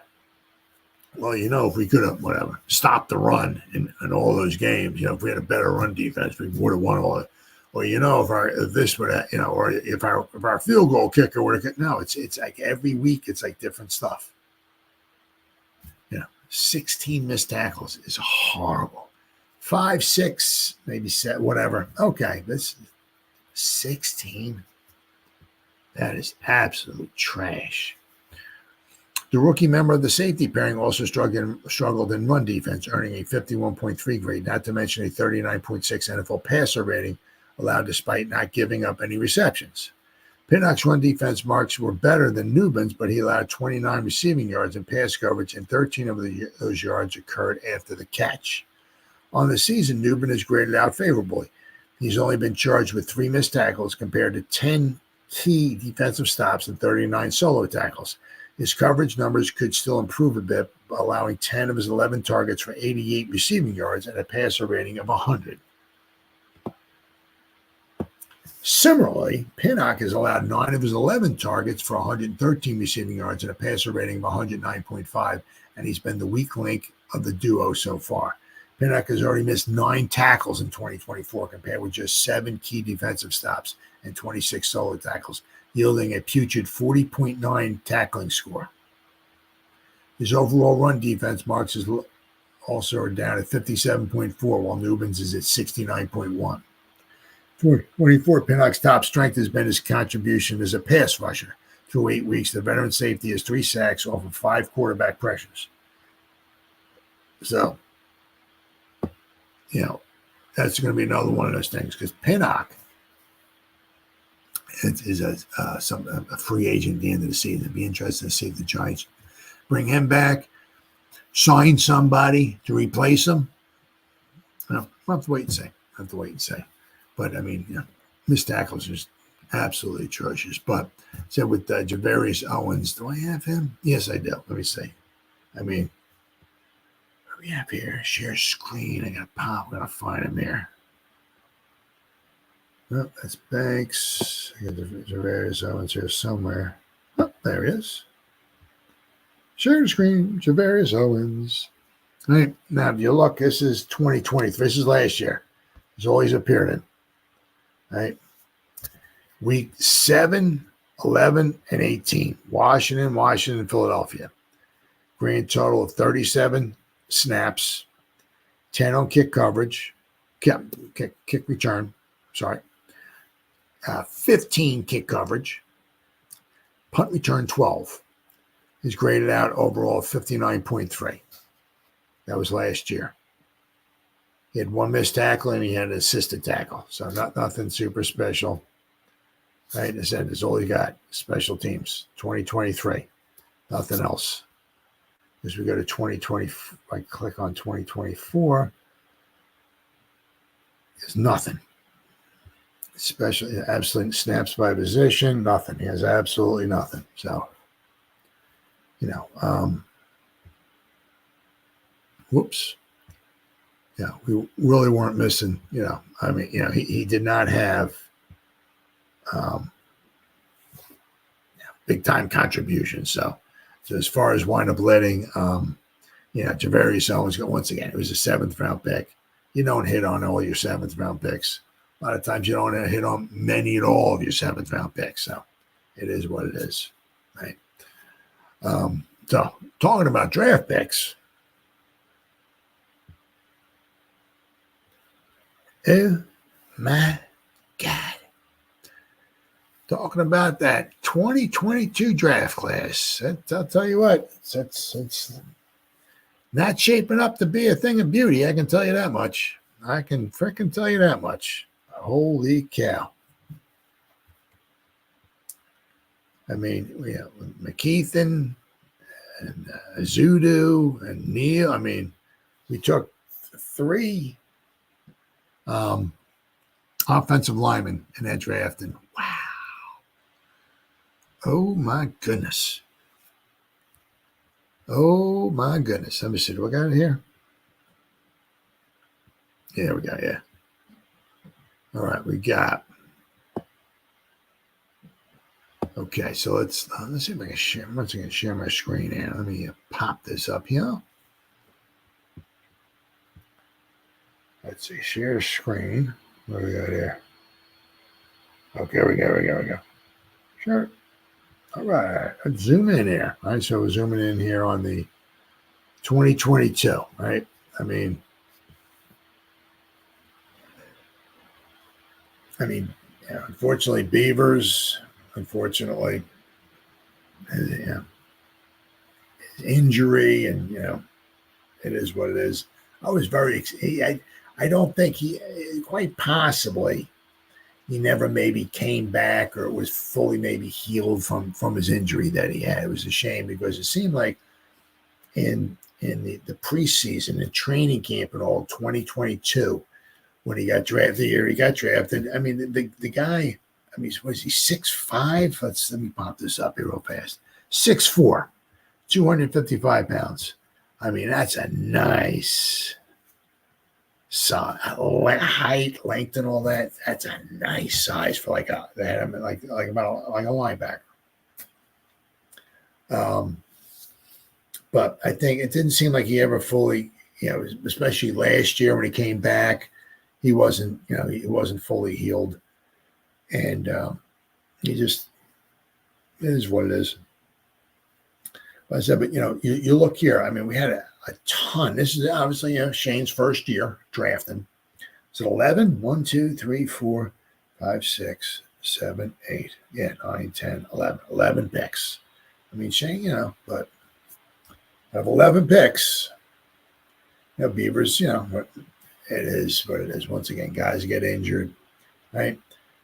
S2: well, if we could have, stopped the run in all those games, if we had a better run defense, we would have won all it. Or, if our field goal kicker would have, no, it's like every week, it's like different stuff. 16 missed tackles is horrible. 5, 6, maybe 7, whatever. Okay, this 16. That is absolute trash. The rookie member of the safety pairing also struggled in run defense, earning a 51.3 grade, not to mention a 39.6 NFL passer rating allowed despite not giving up any receptions. Pinnock's run defense marks were better than Newman's, but he allowed 29 receiving yards in pass coverage, and 13 of those yards occurred after the catch. On the season, Newman is graded out favorably. He's only been charged with 3 missed tackles compared to 10 key defensive stops and 39 solo tackles. His coverage numbers could still improve a bit, allowing 10 of his 11 targets for 88 receiving yards and a passer rating of 100. Similarly, Pinnock has allowed 9 of his 11 targets for 113 receiving yards and a passer rating of 109.5, and he's been the weak link of the duo so far. Pinnock has already missed 9 tackles in 2024 compared with just 7 key defensive stops and 26 solo tackles, yielding a putrid 40.9 tackling score. His overall run defense marks also are down at 57.4, while Newman's is at 69.1. For 24, Pinnock's top strength has been his contribution as a pass rusher. Through 8 weeks, the veteran safety has 3 sacks off of 5 quarterback pressures. So, that's going to be another one of those things because Pinnock is a free agent at the end of the season. It'd be interesting to see if the Giants bring him back, sign somebody to replace him. We'll have to wait and see. But, I mean, missed tackles is absolutely atrocious. But, with Javarius Owens, do I have him? Yes, I do. Let me see. I mean, what do we have here? Share screen. I got to find him there. Oh, that's Banks. I got Javarius Owens here somewhere. Oh, there he is. Share screen. Javarius Owens. All right. Now, if you look, this is 2020. This is last year. It's all he's appeared in. Right. Week 7, 11, and 18. Washington, Philadelphia. Grand total of 37 snaps, 10 on kick coverage, kick return, 15 kick coverage, punt return 12. He's graded out overall 59.3. That was last year. He had 1 missed tackle and he had an assisted tackle. So nothing super special. Right? I said, that's all he got. Special teams, 2023. Nothing else. As we go to 2020, I click on 2024. There's nothing. Especially absolute snaps by position, nothing. He has absolutely nothing. So, whoops. Yeah, we really weren't missing, he did not have big time contributions. So as far as wind up letting, Javarius Owens go, once again, it was a 7th round pick. You don't hit on all your 7th round picks. A lot of times you don't hit on many at all of your 7th round picks. So it is what it is. Right. So talking about draft picks, Oh my God. Talking about that 2022 draft class. I'll tell you what, it's not shaping up to be a thing of beauty. I can tell you that much. I can frickin' tell you that much. Holy cow. I mean, we have McKeithen and Zudu and Neal. I mean, we took 3 offensive linemen in that draft. And wow. Oh, my goodness. Oh, my goodness. Let me see. Do I got it here? Yeah, we got it. Yeah. All right, we got. Okay, so let's see if I can share. Once again, share my screen here. Let me pop this up here. Let's see, share screen. What do we got here? Okay, we go. Sure. All right, let's zoom in here. All right, so we're zooming in here on the 2022, right? I mean, yeah, unfortunately, Beavers, unfortunately, yeah, injury, and it is what it is. I was very, I don't think he, quite possibly, he never maybe came back or was fully maybe healed from his injury that he had. It was a shame because it seemed like in the preseason and training camp and all 2022, when he got drafted, the year he got drafted, I mean, the guy, I mean, was he 6'5"? Let me pop this up here real fast. 6'4", 255 pounds. I mean, that's a nice height, length, and all that. That's a nice size for like a linebacker. But I think it didn't seem like he ever fully, especially last year when he came back, he wasn't fully healed, and he just, it is what it is. But I said, but you look here. I mean, we had a ton. This is obviously Shane's first year drafting. Is it 11? 1, 2, 3, 4, 5, 6, 7, 8. Yeah, 9, 10, 11. 11 picks. I mean, Shane, but I have 11 picks. Beavers, it is what it is. Once again, guys get injured, right?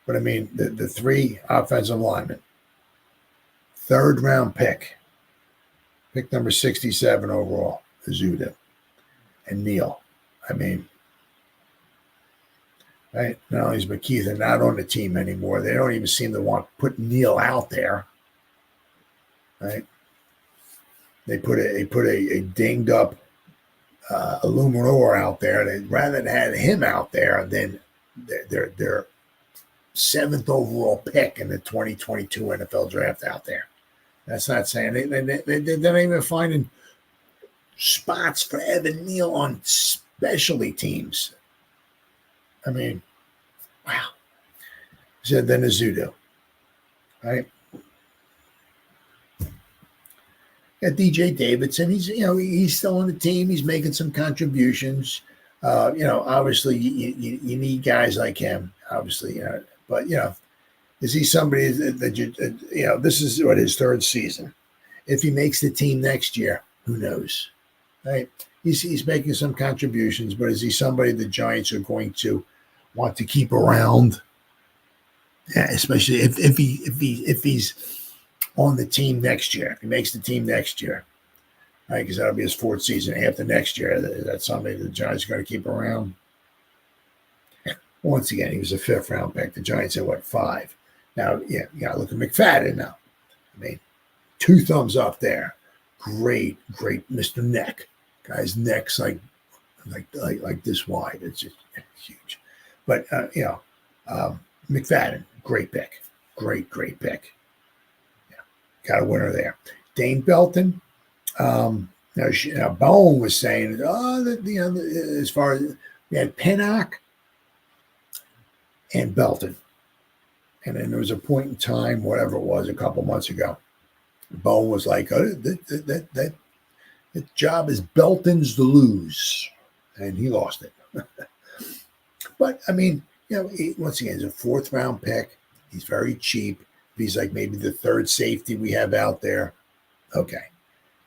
S2: But I mean, the 3 offensive linemen, 3rd round pick number 67 overall, Azuda and Neal. I mean, right? Not only is McKeithen not on the team anymore, they don't even seem to want to put Neal out there, right? They put a dinged up Illuminor out there. They rather than have him out there than their 7th overall pick in the 2022 NFL draft out there. That's not saying they're not even finding spots for Evan Neal on specialty teams. I mean, wow. So then Azudu, right? Got DJ Davidson. He's still on the team. He's making some contributions. Obviously you need guys like him. Obviously, but is he somebody that you this is what his 3rd season? If he makes the team next year, who knows, right? He's making some contributions, but is he somebody the Giants are going to want to keep around? Yeah, especially if he's on the team next year. If he makes the team next year, right? Because that'll be his 4th season after next year. That's somebody the Giants are going to keep around. Once again, he was a 5th round pick. The Giants said, 5? Now, you got to look at McFadden now. I mean, 2 thumbs up there. Great Mr. Neck. Guy's neck's like this wide. It's just huge. But, McFadden, great pick. Great pick. Got a winner there. Dane Belton. Now Bone was saying, as far as we had Pinnock and Belton, and then there was a point in time, whatever it was, a couple months ago, Bone was like, that job is Belton's to lose, and he lost it. But I mean, once again, he's a 4th-round pick. He's very cheap. He's like maybe the 3rd safety we have out there. Okay.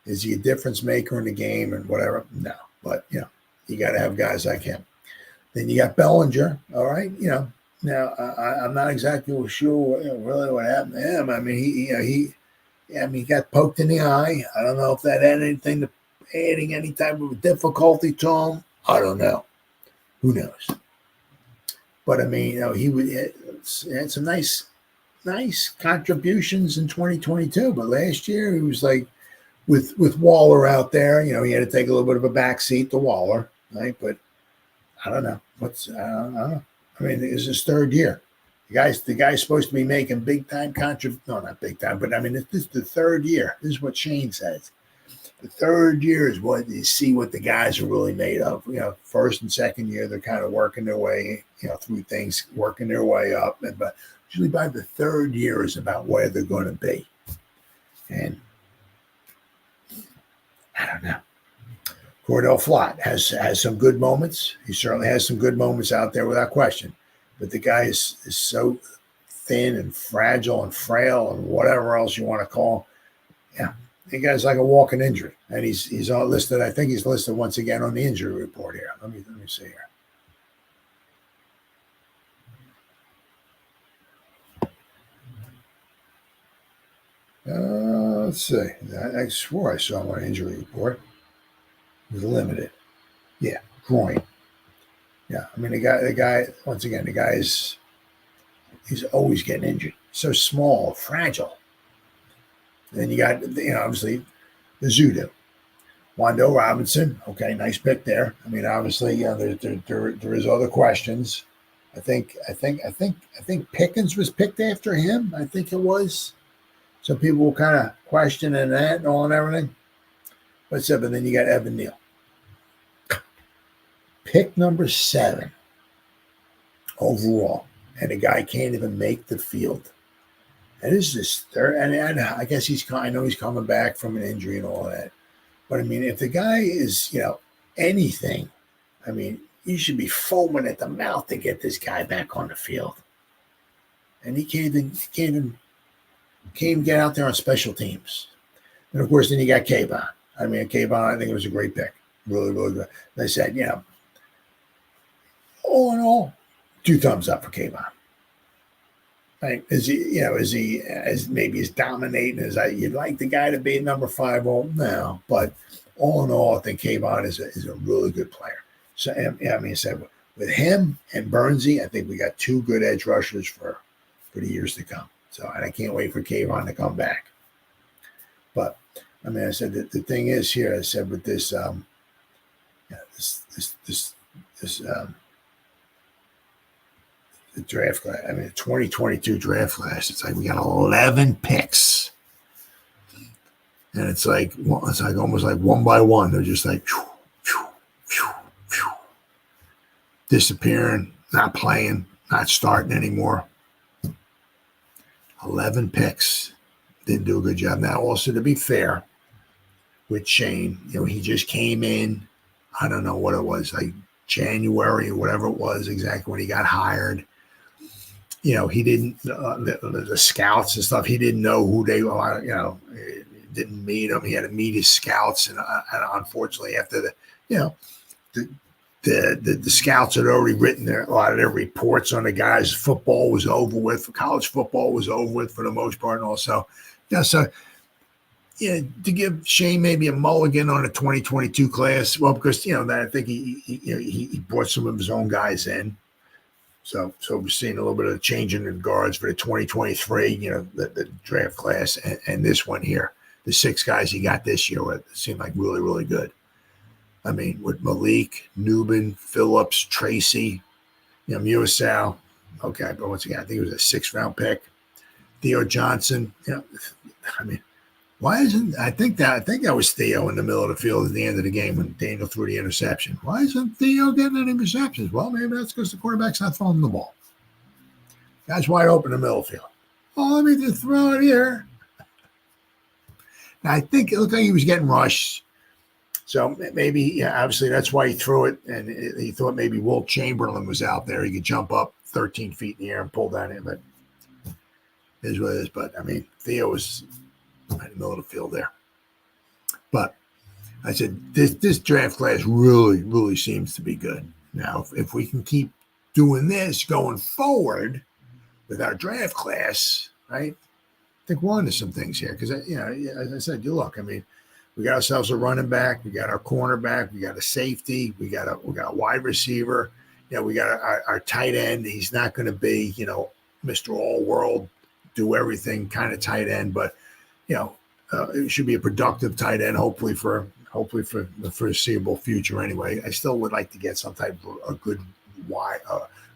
S2: Is he a difference maker in the game and whatever? No. But, you got to have guys like him. Then you got Bellinger. All right. Now I'm not exactly sure really what happened to him. I mean, he got poked in the eye. I don't know if that had anything to adding any type of difficulty to him. I don't know. Who knows? But I mean, he had some nice contributions in 2022. But last year he was like with Waller out there. He had to take a little bit of a backseat to Waller, right? But I don't know. I don't know. I mean, it's his 3rd year. The guy's supposed to be making big time no, not big time, but I mean, this is the 3rd year. This is what Shane says. The 3rd year is what you see what the guys are really made of. 1st and 2nd year, they're kind of working their way, through things, working their way up. But usually by the 3rd year is about where they're going to be. And I don't know. Cordell Flott has some good moments. He certainly has some good moments out there without question. But the guy is so thin and fragile and frail and whatever else you want to call. Yeah. The guy's like a walking injury, and he's all listed. I think he's listed once again on the injury report here. Let me see here. Let's see. I swore I saw him on an injury report. It was limited. Yeah, groin. Yeah, I mean the guy. Once again, the guy he's always getting injured. So small, fragile. Then you got, obviously, the Zudo. Wando Robinson, okay, nice pick there. I mean, obviously, there is other questions. I think Pickens was picked after him. I think it was. So people were kind of questioning that and all and everything. But then you got Evan Neal. Pick number 7 overall. And the guy can't even make the field. And this is his 3rd, and I guess I know he's coming back from an injury and all that. But I mean, if the guy is, anything, I mean, you should be foaming at the mouth to get this guy back on the field. And he can't even get out there on special teams. And of course, then you got Kayvon. I mean, Kayvon, I think it was a great pick. Really, really good. They said, all in all, 2 thumbs up for Kayvon. Right? Is he as maybe as dominating as you'd like the guy to be number 5? Well, no, but all in all, I think Kayvon is a really good player. So I said with him and Bernsey, I think we got 2 good edge rushers for the years to come. So, and I can't wait for Kayvon to come back. But I mean, I said that the thing is here. I said with this, the draft class. I mean, the 2022 draft class. It's like we got 11 picks, and it's like almost like one by one. They're just like disappearing, not playing, not starting anymore. 11 picks. Didn't do a good job. Now, also to be fair with Shane, he just came in. I don't know what it was, like January or whatever it was, exactly when he got hired. He didn't, the scouts and stuff, he didn't know who they were, didn't meet them. He had to meet his scouts. And unfortunately, after the scouts had already written a lot of their reports on the guys, football was over with. College football was over with for the most part. And also, to give Shane maybe a mulligan on a 2022 class, well, because, I think he brought some of his own guys in. So we're seeing a little bit of a change in the guards for the 2023, the draft class and this one here. The 6 guys he got this year seemed like really, really good. I mean, with Malik, Newman, Phillips, Tracy, Musau. Okay, but once again, I think it was a 6th-round pick. Theo Johnson. I mean, why isn't I think that was Theo in the middle of the field at the end of the game when Daniel threw the interception. Why isn't Theo getting any receptions? Well, maybe that's because the quarterback's not throwing the ball. Guy's wide open in the middle of the field. Oh, let me just throw it here. Now, I think it looked like he was getting rushed. So maybe, yeah, obviously that's why he threw it, and he thought maybe Wilt Chamberlain was out there. He could jump up 13 feet in the air and pull that in, but it is what it is. But, I mean, Theo was right in the middle of the field there. But I said, this draft class really, really seems to be good. Now, if we can keep doing this going forward with our draft class, right, I think we're onto some things here. Because, as I said, you look, I mean, we got ourselves a running back. We got our cornerback. We got a safety. We got a wide receiver. We got our tight end. He's not going to be, Mr. All-World, do everything kind of tight end, but, it should be a productive tight end, hopefully for the foreseeable future anyway. I still would like to get some type of a good wide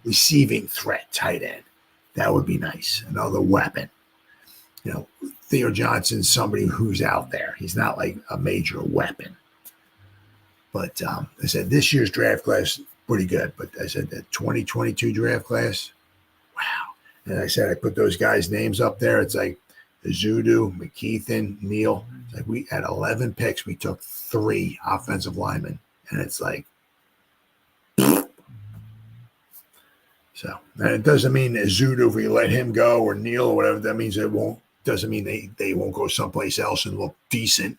S2: receiving threat tight end. That would be nice. Another weapon. Theo Johnson's somebody who's out there. He's not like a major weapon. But I said this year's draft class, pretty good. But I said the 2022 draft class, wow. And I said I put those guys' names up there. It's like Azudu, McKeithen, Neal. It's like we had 11 picks. We took 3 offensive linemen. And it's like, so, and it doesn't mean Azudu, if we let him go, or Neal or whatever, that means doesn't mean they won't go someplace else and look decent.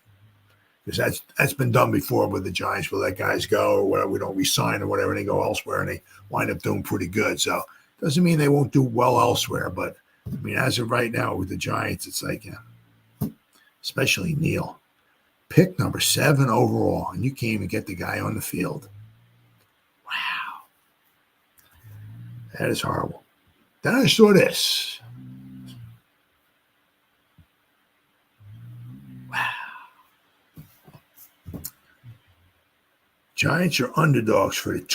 S2: Because that's been done before with the Giants. We'll let guys go or whatever, we don't resign or whatever, and they go elsewhere and they wind up doing pretty good. So doesn't mean they won't do well elsewhere. But I mean, as of right now with the Giants, it's like, especially Neal, pick number 7 overall, and you can't even get the guy on the field. Wow. That is horrible. Then I saw this. Wow. Giants are underdogs for the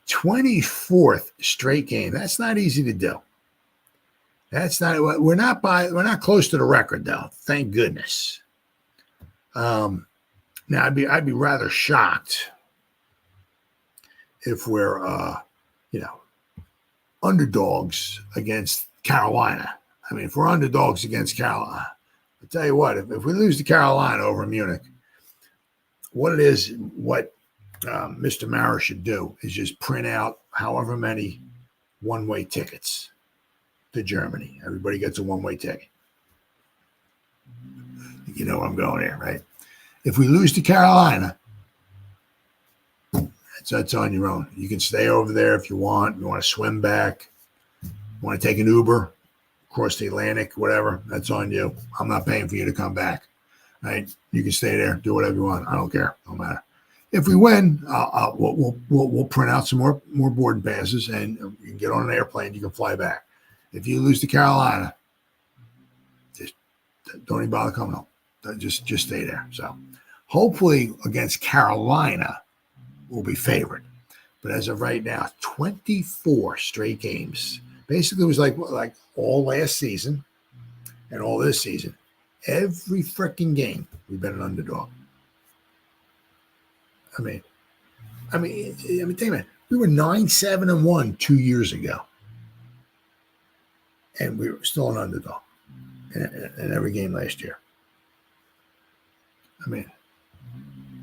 S2: 24th straight game. That's not easy to do. We're not close to the record though. Thank goodness. Now I'd be rather shocked if we're underdogs against Carolina. I mean, if we're underdogs against Carolina, I'll tell you what, if we lose to Carolina over Munich, what Mr. Mara should do is just print out however many one-way tickets to Germany. Everybody gets a one-way ticket. You know where I'm going here, right? If we lose to Carolina, that's on your own. You can stay over there if you want. You want to swim back. You want to take an Uber, across the Atlantic, whatever. That's on you. I'm not paying for you to come back. Right? You can stay there, do whatever you want. I don't care. Don't matter. If we win, we'll print out some more boarding passes, and you can get on an airplane. You can fly back. If you lose to Carolina, just don't even bother coming home. Just stay there. So hopefully against Carolina, we'll be favored. But as of right now, 24 straight games. Basically, it was like all last season and all this season. Every freaking game, we've been an underdog. I mean, think about it. We were 9-7-1 2 years ago, and we were still an underdog in every game last year. I mean,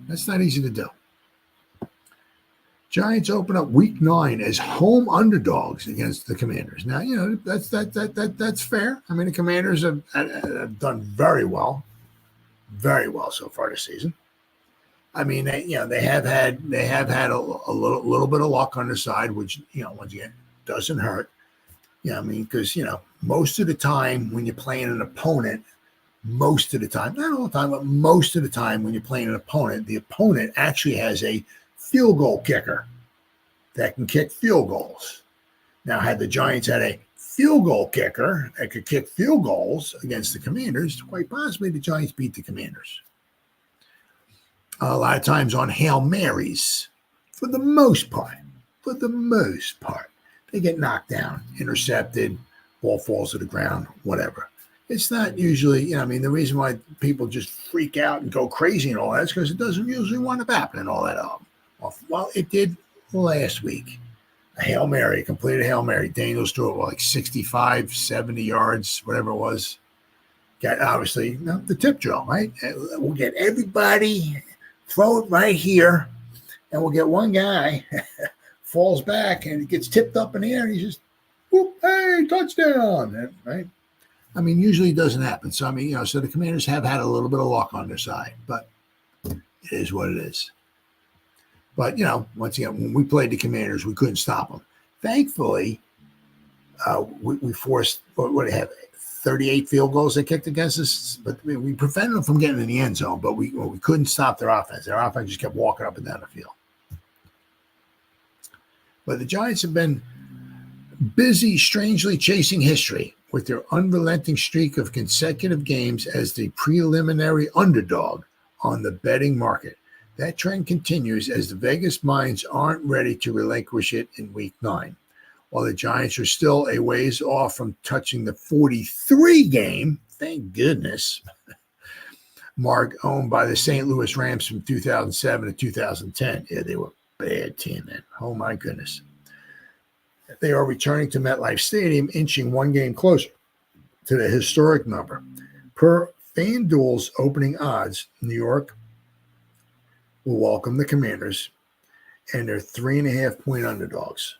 S2: that's not easy to do. Giants open up Week 9 as home underdogs against the Commanders. Now, that's fair. I mean, the Commanders have done very well so far this season. I mean, they have had a little bit of luck on their side, which once again doesn't hurt. I mean, because most of the time when you're playing an opponent, most of the time, not all the time, but most of the time when you're playing an opponent, the opponent actually has a field goal kicker that can kick field goals. Now, had the Giants had a field goal kicker that could kick field goals against the Commanders, quite possibly the Giants beat the Commanders. A lot of times on Hail Marys, for the most part, they get knocked down, intercepted, ball falls to the ground, whatever. It's not usually, the reason why people just freak out and go crazy and all that is because it doesn't usually wind up happening all that often. Well, it did last week. A Hail Mary, completed Hail Mary. Daniels threw it like 65, 70 yards, whatever it was. Got obviously the tip drill, right? We'll get everybody throw it right here, and we'll get one guy falls back and it gets tipped up in the air, and he just, whoop, hey, touchdown, right? I mean, usually it doesn't happen. So, I mean, so the Commanders have had a little bit of luck on their side, but it is what it is. But, once again, when we played the Commanders, we couldn't stop them. Thankfully, we forced, what do they have, 38 field goals they kicked against us, but we prevented them from getting in the end zone, but we couldn't stop their offense. Their offense just kept walking up and down the field. But the Giants have been busy, strangely chasing history with their unrelenting streak of consecutive games as the preliminary underdog on the betting market. That trend continues as the Vegas minds aren't ready to relinquish it in Week 9. While the Giants are still a ways off from touching the 43 game, thank goodness, mark owned by the St. Louis Rams from 2007 to 2010. Yeah, they were a bad team then. Oh, my goodness. They are returning to MetLife Stadium, inching one game closer to the historic number. Per FanDuel's opening odds, New York will welcome the Commanders, and they're 3.5-point underdogs.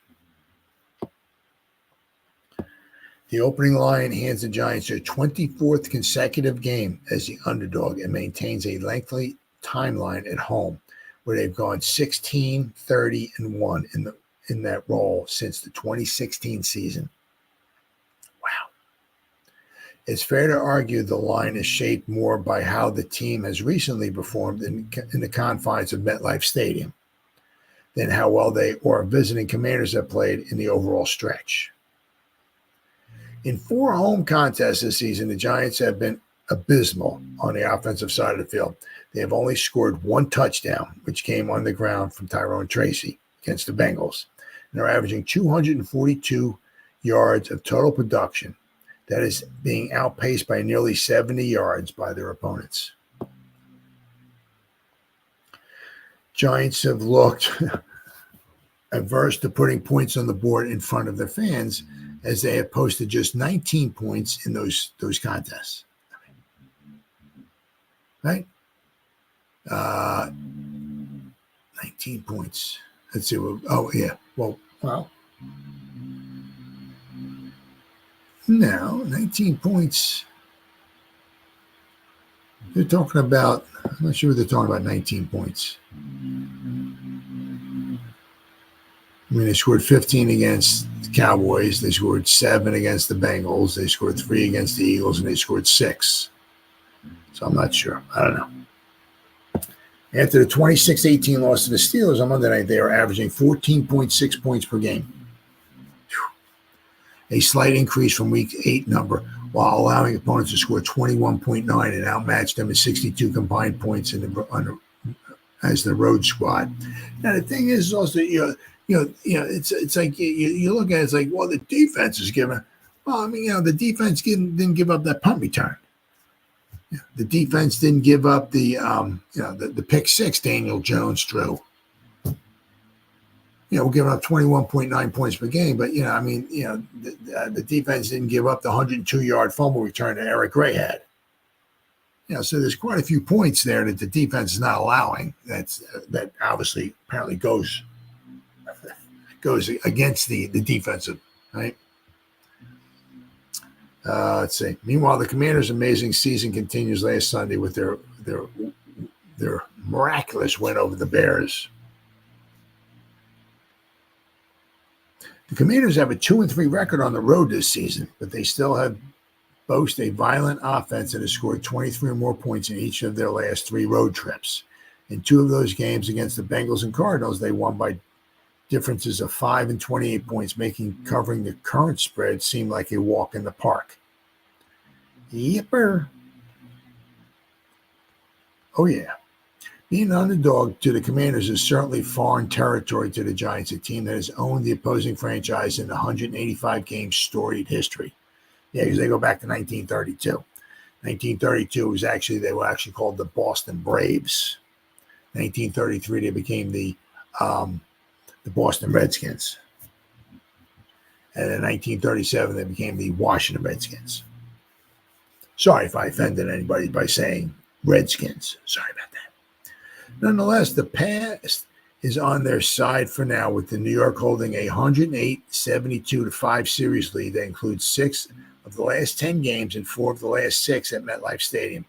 S2: The opening line hands the Giants their 24th consecutive game as the underdog and maintains a lengthy timeline at home where they've gone 16, 30, and 1 in that role since the 2016 season. Wow. It's fair to argue the line is shaped more by how the team has recently performed in the confines of MetLife Stadium than how well they or visiting Commanders have played in the overall stretch. In 4 home contests this season, the Giants have been abysmal on the offensive side of the field. They have only scored 1 touchdown, which came on the ground from Tyrone Tracy against the Bengals. And they're averaging 242 yards of total production. That is being outpaced by nearly 70 yards by their opponents. Giants have looked averse to putting points on the board in front of their fans, as they have posted just 19 points in those contests. Right? 19 points. Let's see. Oh, yeah. Well, now 19 points. They're talking about, I'm not sure they're talking about 19 points. I mean, they scored 15 against the Cowboys. They scored 7 against the Bengals. They scored 3 against the Eagles, and they scored 6. So I'm not sure. I don't know. After the 26-18 loss to the Steelers on Monday night, they are averaging 14.6 points per game. A slight increase from Week 8 number, while allowing opponents to score 21.9 and outmatch them at 62 combined points as the road squad. Now, the thing is also, it's like you look at it, it's like, well, the defense is giving. Well, I mean, the defense didn't give up that punt return. The defense didn't give up the pick 6 Daniel Jones drew. We're giving up 21.9 points per game, but the defense didn't give up the 102-yard fumble return that Eric Gray had. So there's quite a few points there that the defense is not allowing. That obviously apparently goes against the defensive, right? Let's see. Meanwhile, the Commanders' amazing season continues last Sunday with their miraculous win over the Bears. The Commanders have a 2-3 record on the road this season, but they still boast a violent offense that has scored 23 or more points in each of their last 3 road trips. In 2 of those games against the Bengals and Cardinals, they won by differences of 5 and 28 points, making covering the current spread seem like a walk in the park. Yipper. Oh, yeah. Being an underdog to the Commanders is certainly foreign territory to the Giants, a team that has owned the opposing franchise in the 185-game storied history. Yeah, because they go back to 1932. 1932 was they were actually called the Boston Braves. 1933, they became the Boston Redskins. And in 1937, they became the Washington Redskins. Sorry if I offended anybody by saying Redskins. Sorry about that. Nonetheless, the past is on their side for now, with the New York holding a 108-72-5 series lead that includes 6 of the last 10 games and 4 of the last 6 at MetLife Stadium.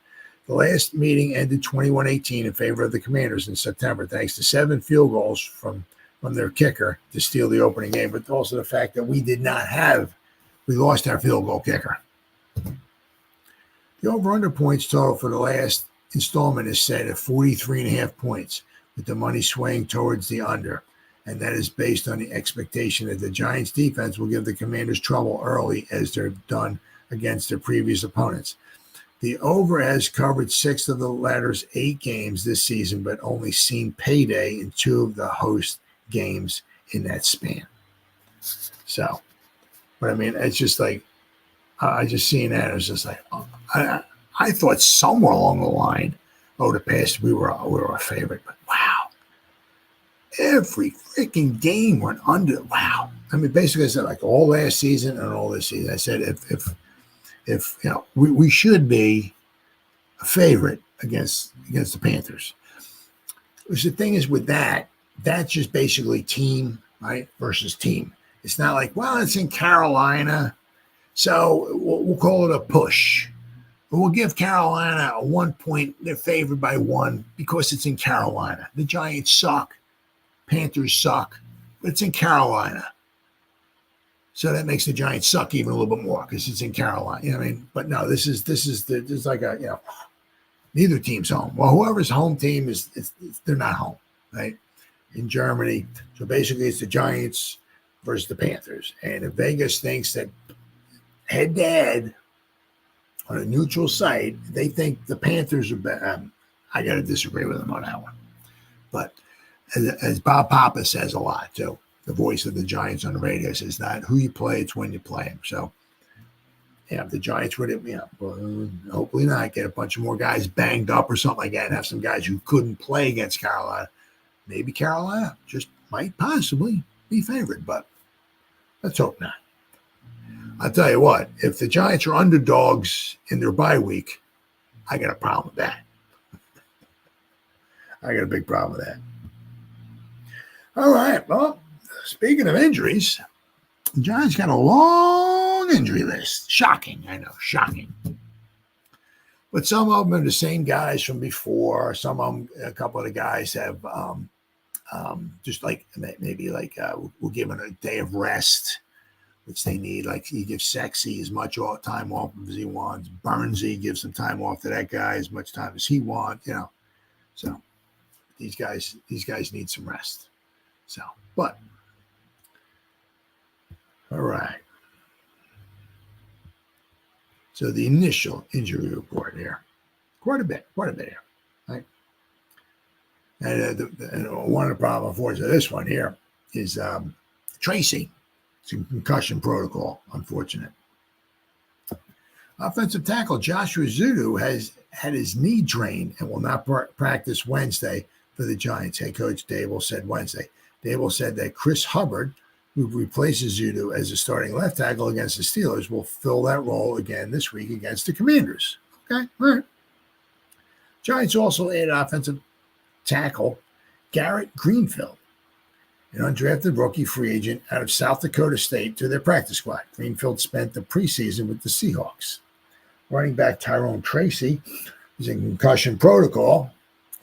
S2: The last meeting ended 21-18 in favor of the Commanders in September, thanks to 7 field goals from their kicker to steal the opening game, but also the fact that we lost our field goal kicker. The over-under points total for the last installment is set at 43.5 points, with the money swaying towards the under, and that is based on the expectation that the Giants' defense will give the Commanders trouble early, as they've done against their previous opponents. The over has covered 6 of the latter's 8 games this season, but only seen payday in 2 of the host games in that span. So, but I mean, it's just like, I just seen that. It was just like, I thought somewhere along the line, the past we were a favorite, but wow, every freaking game went under. Wow, I mean, basically, I said like all last season and all this season. I said if you know, we should be a favorite against the Panthers. Which the thing is with that's just basically team, right, versus team. It's not like, well, it's in Carolina, so we'll call it a push. We'll give Carolina a 1 point. They're favored by 1 because it's in Carolina. The Giants suck. Panthers suck. But it's in Carolina. So that makes the Giants suck even a little bit more because it's in Carolina. You know what I mean? But no, this is like a, you know, neither team's home. Well, whoever's home team they're not home, right? In Germany. So basically it's the Giants versus the Panthers. And if Vegas thinks that head to head on a neutral site, they think the Panthers are better. I got to disagree with them on that one. But as Bob Papa says a lot, too, the voice of the Giants on the radio says not who you play, it's when you play them. So, yeah, if the Giants would, hopefully not, get a bunch of more guys banged up or something like that and have some guys who couldn't play against Carolina, maybe Carolina just might possibly be favored, but let's hope not. I'll tell you what, if the Giants are underdogs in their bye week, I got a problem with that. I got a big problem with that. All right, well, speaking of injuries, the Giants got a long injury list. Shocking, I know, shocking. But some of them are the same guys from before. Some of them, a couple of the guys have just like maybe like we'll give them a day of rest, which they need. Like he gives Sexy as much time off as he wants. Burnsy gives some time off to that guy as much time as he wants. You know, so these guys need some rest. So, but all right. So the initial injury report here, quite a bit here, right? And one of the problems, unfortunately, this one here is Tracy. It's a concussion protocol, unfortunate. Offensive tackle Joshua Zudu has had his knee drained and will not practice Wednesday for the Giants. Head coach Dable said Wednesday. Dable said that Chris Hubbard, who replaces Zudu as a starting left tackle against the Steelers, will fill that role again this week against the Commanders. Okay, all right. Giants also added offensive tackle Garrett Greenfield, an undrafted rookie free agent out of South Dakota State, to their practice squad. Greenfield spent the preseason with the Seahawks. Running back Tyrone Tracy, who's in concussion protocol,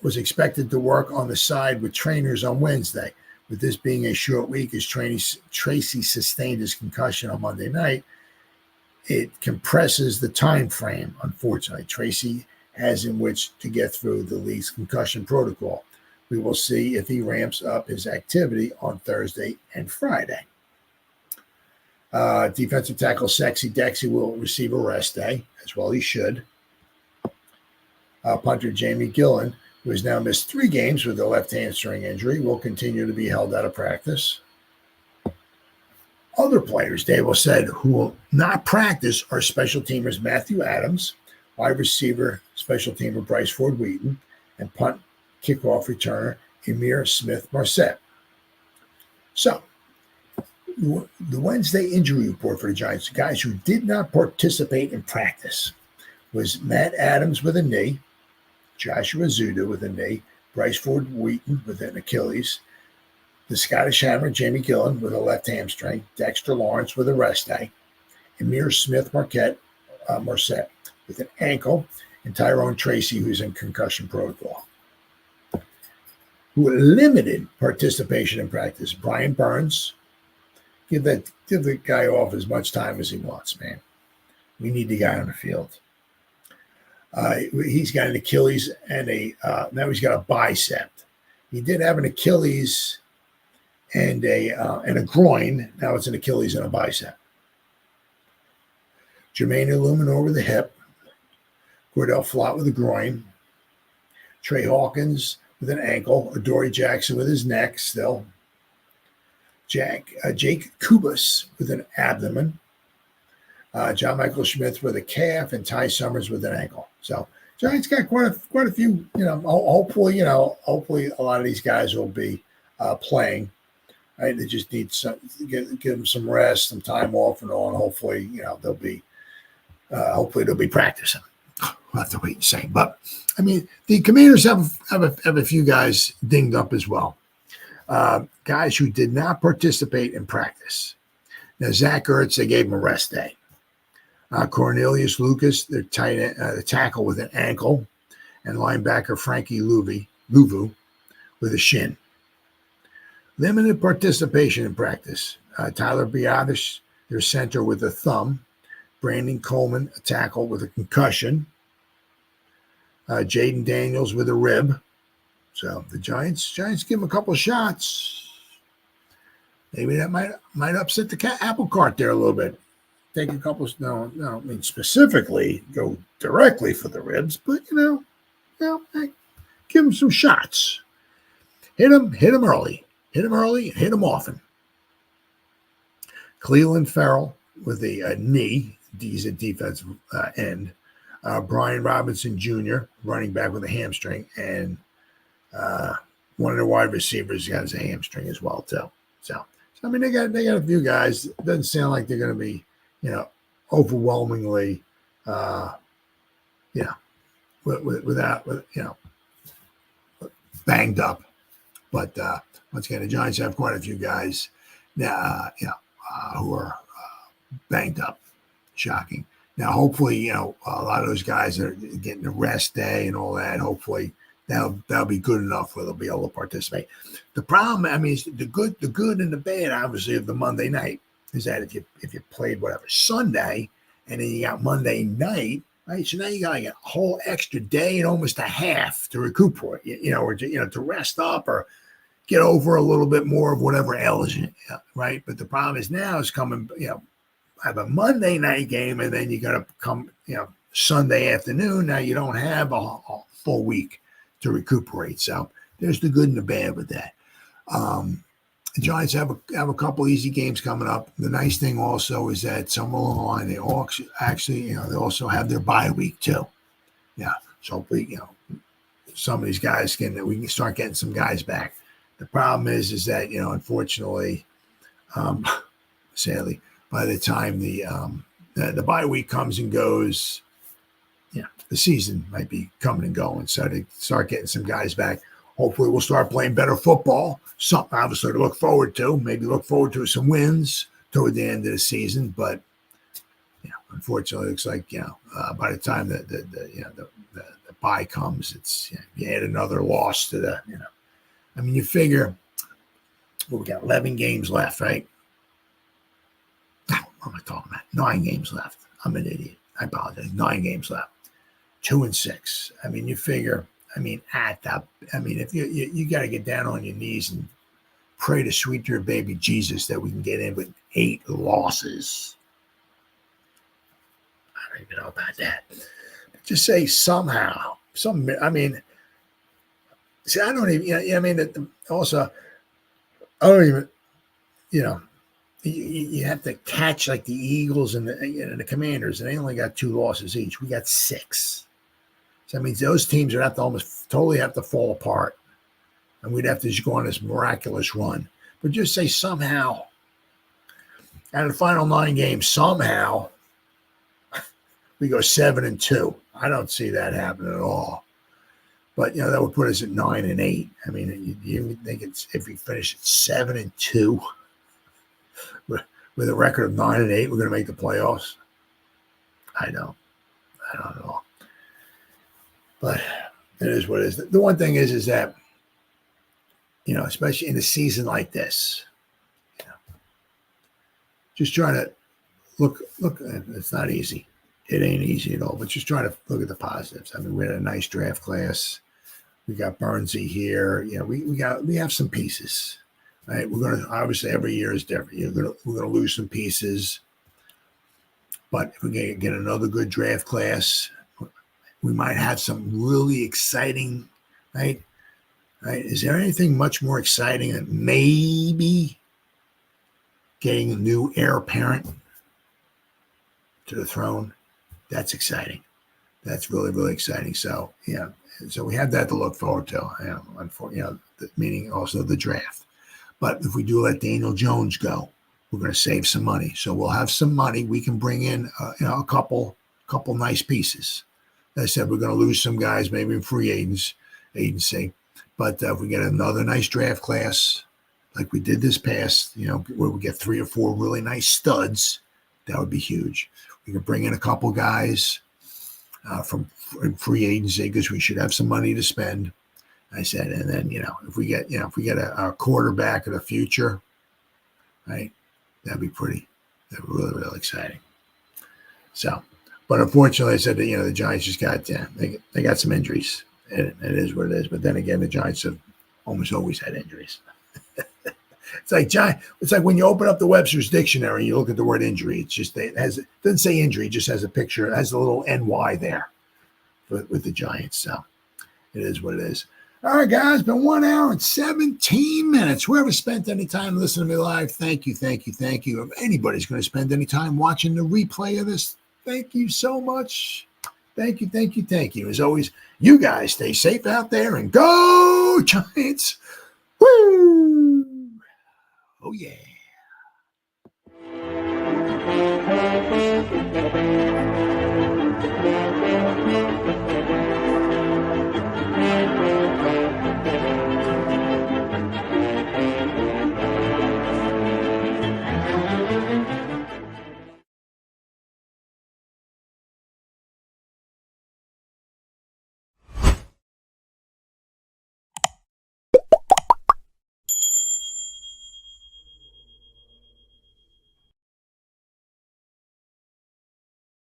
S2: was expected to work on the side with trainers on Wednesday. With this being a short week, as Tracy sustained his concussion on Monday night, it compresses the time frame, unfortunately. Tracy has in which to get through the league's concussion protocol. We will see if he ramps up his activity on Thursday and Friday. Defensive tackle Sexy Dexy will receive a rest day, as well he should. Punter Jamie Gillen, who has now missed 3 games with a left hamstring injury, will continue to be held out of practice. Other players, Dable said, who will not practice are special teamers Matthew Adams, wide receiver special teamer Bryce Ford Wheaton, and punt kickoff returner Emir Smith-Marset. So, the Wednesday injury report for the Giants, guys who did not participate in practice, was Matt Adams with a knee, Joshua Zudu with a knee, Bryce Ford Wheaton with an Achilles, the Scottish Hammer, Jamie Gillan, with a left hamstring, Dexter Lawrence with a rest day, Amir Smith Marset with an ankle, and Tyrone Tracy, who's in concussion protocol. Who limited participation in practice. Brian Burns, give the guy off as much time as he wants, man. We need the guy on the field. He's got an Achilles and now he's got a bicep. He did have an Achilles and a groin. Now it's an Achilles and a bicep. Jermaine Illuminor with a hip. Cordell Flott with a groin. Trey Hawkins with an ankle. Adoree Jackson with his neck still. Jake Kubas with an abdomen. John Michael Schmidt with a calf, and Ty Summers with an ankle. So Giants got quite a few. Hopefully a lot of these guys will be playing. Right? They just need give them some rest, some time off, and all. And hopefully, they'll be practicing. We'll have to wait and see. But I mean, the Commanders have a few guys dinged up as well. Guys who did not participate in practice. Now, Zach Ertz, they gave him a rest day. Cornelius Lucas, the tackle with an ankle, and linebacker Frankie Louvu with a shin. Limited participation in practice. Tyler Biadasz, their center with a thumb. Brandon Coleman, a tackle with a concussion. Jaden Daniels with a rib. So the Giants give him a couple of shots. Maybe that might upset the apple cart there a little bit. Take a couple. No, I mean specifically go directly for the ribs, but hey, give him some shots. Hit him early. Hit him often. Cleveland Farrell with a knee. He's a defensive end. Brian Robinson Jr., running back with a hamstring, and one of the wide receivers has a hamstring as well too. So I mean, they got a few guys. It doesn't sound like they're going to be, overwhelmingly, banged up. But once again, the Giants have quite a few guys now, who are banged up. Shocking. Now, hopefully, a lot of those guys are getting a rest day and all that. Hopefully, that'll be good enough where they'll be able to participate. The problem, I mean, is the good and the bad, obviously, of the Monday night is that if you played Sunday and then you got Monday night, right? So now you got like a whole extra day and almost a half to recuperate, or to rest up or get over a little bit more of whatever ails you, right? But the problem is now is coming, have a Monday night game and then you got to come, Sunday afternoon. Now you don't have a full week to recuperate. So there's the good and the bad with that. The Giants have a couple easy games coming up. The nice thing also is that somewhere along the line, they all actually, they also have their bye week too. Yeah. So hopefully, some of these guys we can start getting some guys back. The problem is that, unfortunately, sadly, by the time the bye week comes and goes, the season might be coming and going. So to start getting some guys back, hopefully we'll start playing better football. Something obviously to look forward to. Maybe look forward to some wins toward the end of the season. But unfortunately, it looks like by the time the bye comes, it's you add another loss to the I mean, you figure we got 11 games left, right? What am I talking about? 9 games left. I'm an idiot. I apologize. 9 games left. 2-6. I mean, you figure. I mean, if you got to get down on your knees and pray to sweet dear baby Jesus that we can get in with 8 losses. I don't even know about that. Just say somehow. I don't even. Also, I don't even. You have to catch like the Eagles and the Commanders, and they only got 2 losses each. We got 6. So that means those teams would have to almost totally have to fall apart, and we'd have to just go on this miraculous run. But just say somehow, out of the final 9 games, somehow we go 7-2. I don't see that happening at all. But that would put us at 9-8. I mean, you think if we finish at 7-2 with a record of 9-8, we're going to make the playoffs? I don't know. But it is what it is. The one thing is that, especially in a season like this, just trying to look, it's not easy. It ain't easy at all, but just trying to look at the positives. I mean, we had a nice draft class. We got Burnsy here. We have some pieces, right? We're going to, obviously every year is different. We're going to lose some pieces, but if we get another good draft class, we might have some really exciting, right? Is there anything much more exciting than maybe getting a new heir apparent to the throne? That's exciting. That's really, really exciting. So, so we have that to look forward to, meaning also the draft. But if we do let Daniel Jones go, we're going to save some money. So we'll have some money. We can bring in, a couple nice pieces. As I said, we're going to lose some guys, maybe in free agency. But if we get another nice draft class, like we did this past, where we get 3 or 4 really nice studs, that would be huge. We can bring in a couple guys from free agency because we should have some money to spend. I said, and then if we get a quarterback of the future, right, that'd be really, really exciting. So, but unfortunately, I said that the Giants just got they got some injuries. It is what it is. But then again, the Giants have almost always had injuries. It's like when you open up the Webster's dictionary and you look at the word injury. It's just it doesn't say injury, it just has a picture. It has a little NY there with the Giants. So it is what it is. All right, guys, been 1 hour and 17 minutes. Whoever spent any time listening to me live, thank you. If anybody's going to spend any time watching the replay of this, thank you so much. Thank you. As always, you guys stay safe out there and go Giants. Woo! Oh, yeah.